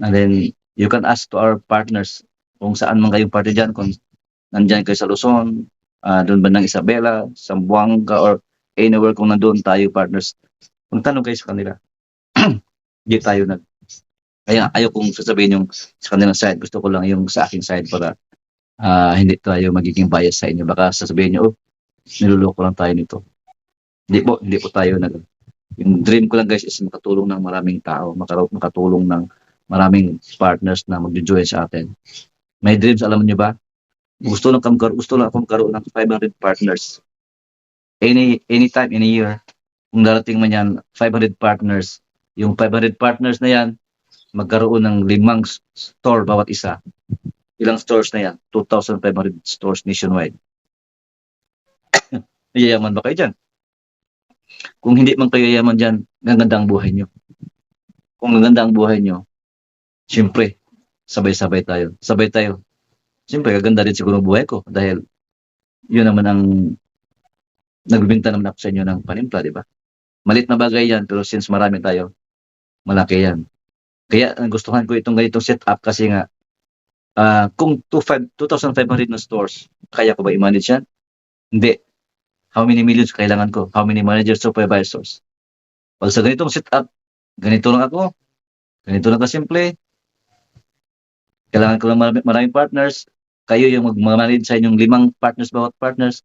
And then, you can ask to our partners kung saan man kayong party dyan, kung nandyan kayo sa Luzon, doon ba ng Isabela, Zamboanga, or anywhere kung nandun tayo partners. Kung tanong kayo sa kanila, hindi tayo kaya ayaw kong sasabihin yung sa kanilang side, gusto ko lang yung sa aking side para hindi tayo magiging bias sa inyo. Baka sasabihin nyo, niluloko lang tayo nito. Hindi po tayo Yung dream ko lang guys is makatulong ng maraming tao, makatulong ng maraming partners na magjo-join sa atin. May dreams, alam niyo ba? Gusto lang akong magkaroon ng 500 partners. Anytime, any year, kung darating man yan, 500 partners. Yung 500 partners na yan, magkaroon ng 5 store bawat isa. Ilang stores na yan? 2,500 stores nationwide. Yayaman ba kayo dyan? Kung hindi man kayo yayaman dyan, gaganda ang buhay nyo. Kung gaganda ang buhay nyo, siyempre, sabay-sabay tayo. Sabay tayo. Siyempre, gaganda rin siguro ang buhay ko dahil yun naman ang nagbibenta naman ako sa inyo ng panimpla, di ba? Malit na bagay yan, pero since marami tayo, malaki yan. Kaya gustuhan ko itong ganitong setup kasi nga, kung 2,500 na stores, kaya ko ba i-manage yan? Hindi. How many millions kailangan ko? How many managers, supervisors? Pag sa ganitong setup, ganito lang ako, ganito lang kasimple, kailangan ko lang maraming partners, kayo yung mag-manage sa inyong 5 partners bawat partners.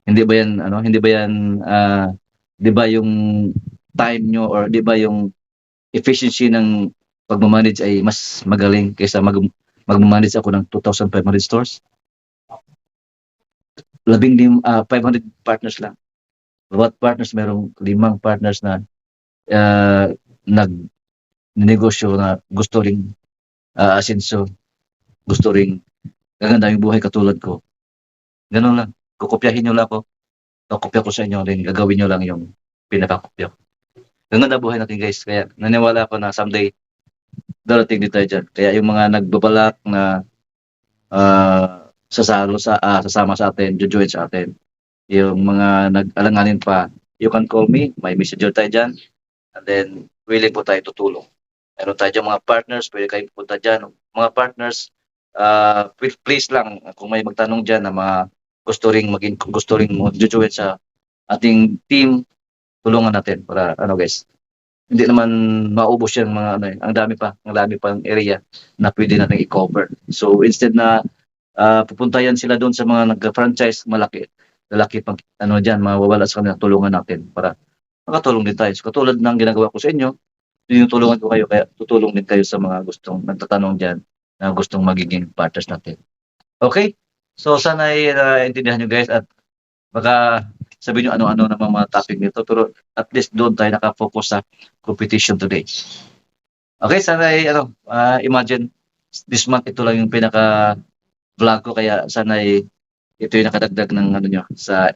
Hindi ba yan, hindi ba yan, di ba yung time nyo or di ba yung efficiency ng pag-manage ay mas magaling kaysa mag-manage ako ng 2,500 stores? 500 partners lang. Bawat partners merong 5 partners na nag-negosyo na gusto ring asenso, gusto ring gaganda yung buhay katulad ko. Ganun lang. Kukopyahin nyo lang ako. Kakopya ko sa inyo rin. Gagawin nyo lang yung pinakakopya ko. Gaganda buhay natin guys. Kaya naniwala ako na someday darating din tayo dyan. Kaya yung mga nagbabalak na sasama sa atin, join sa atin. Yung mga nag-alanganin pa, you can call me. May messenger tayo dyan. And then, willing po tayo tutulong. Meron tayo dyan mga partners. Pwede kayo pupunta dyan. Mga partners, please lang, kung may magtanong dyan na mga gusto ring mag-join sa ating team, tulungan natin para guys. Hindi naman maubos yan ang dami pang area na pwede natin i-cover. So instead na pupunta yan sila doon sa mga nag-franchise, lalaki pang diyan, mawawala sa kanila, tulungan natin para makatulong din tayo. So, katulad ng ginagawa ko sa inyo, tinutulungan ko kayo, kaya tutulong din kayo sa mga gustong nagtatanong diyan na gustong magiging partners natin. Okay? So sana ay intindihan nyo guys at baka sabihin nyo ano-ano ng mga topic nito, pero at least doon tayo nakafocus sa competition today. Okay, sana ay imagine this month ito lang yung pinaka vlog ko, kaya sana ay ito yung nakadagdag ng nyo sa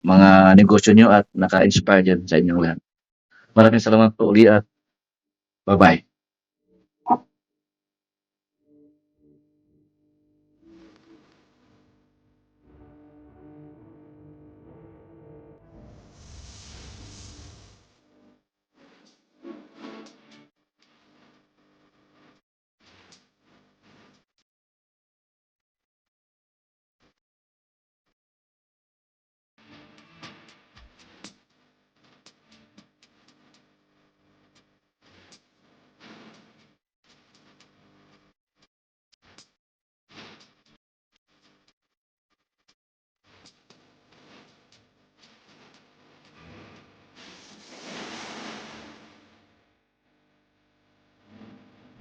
mga negosyo nyo at naka-inspire dyan sa inyong lahat. Maraming salamat po uli at bye-bye.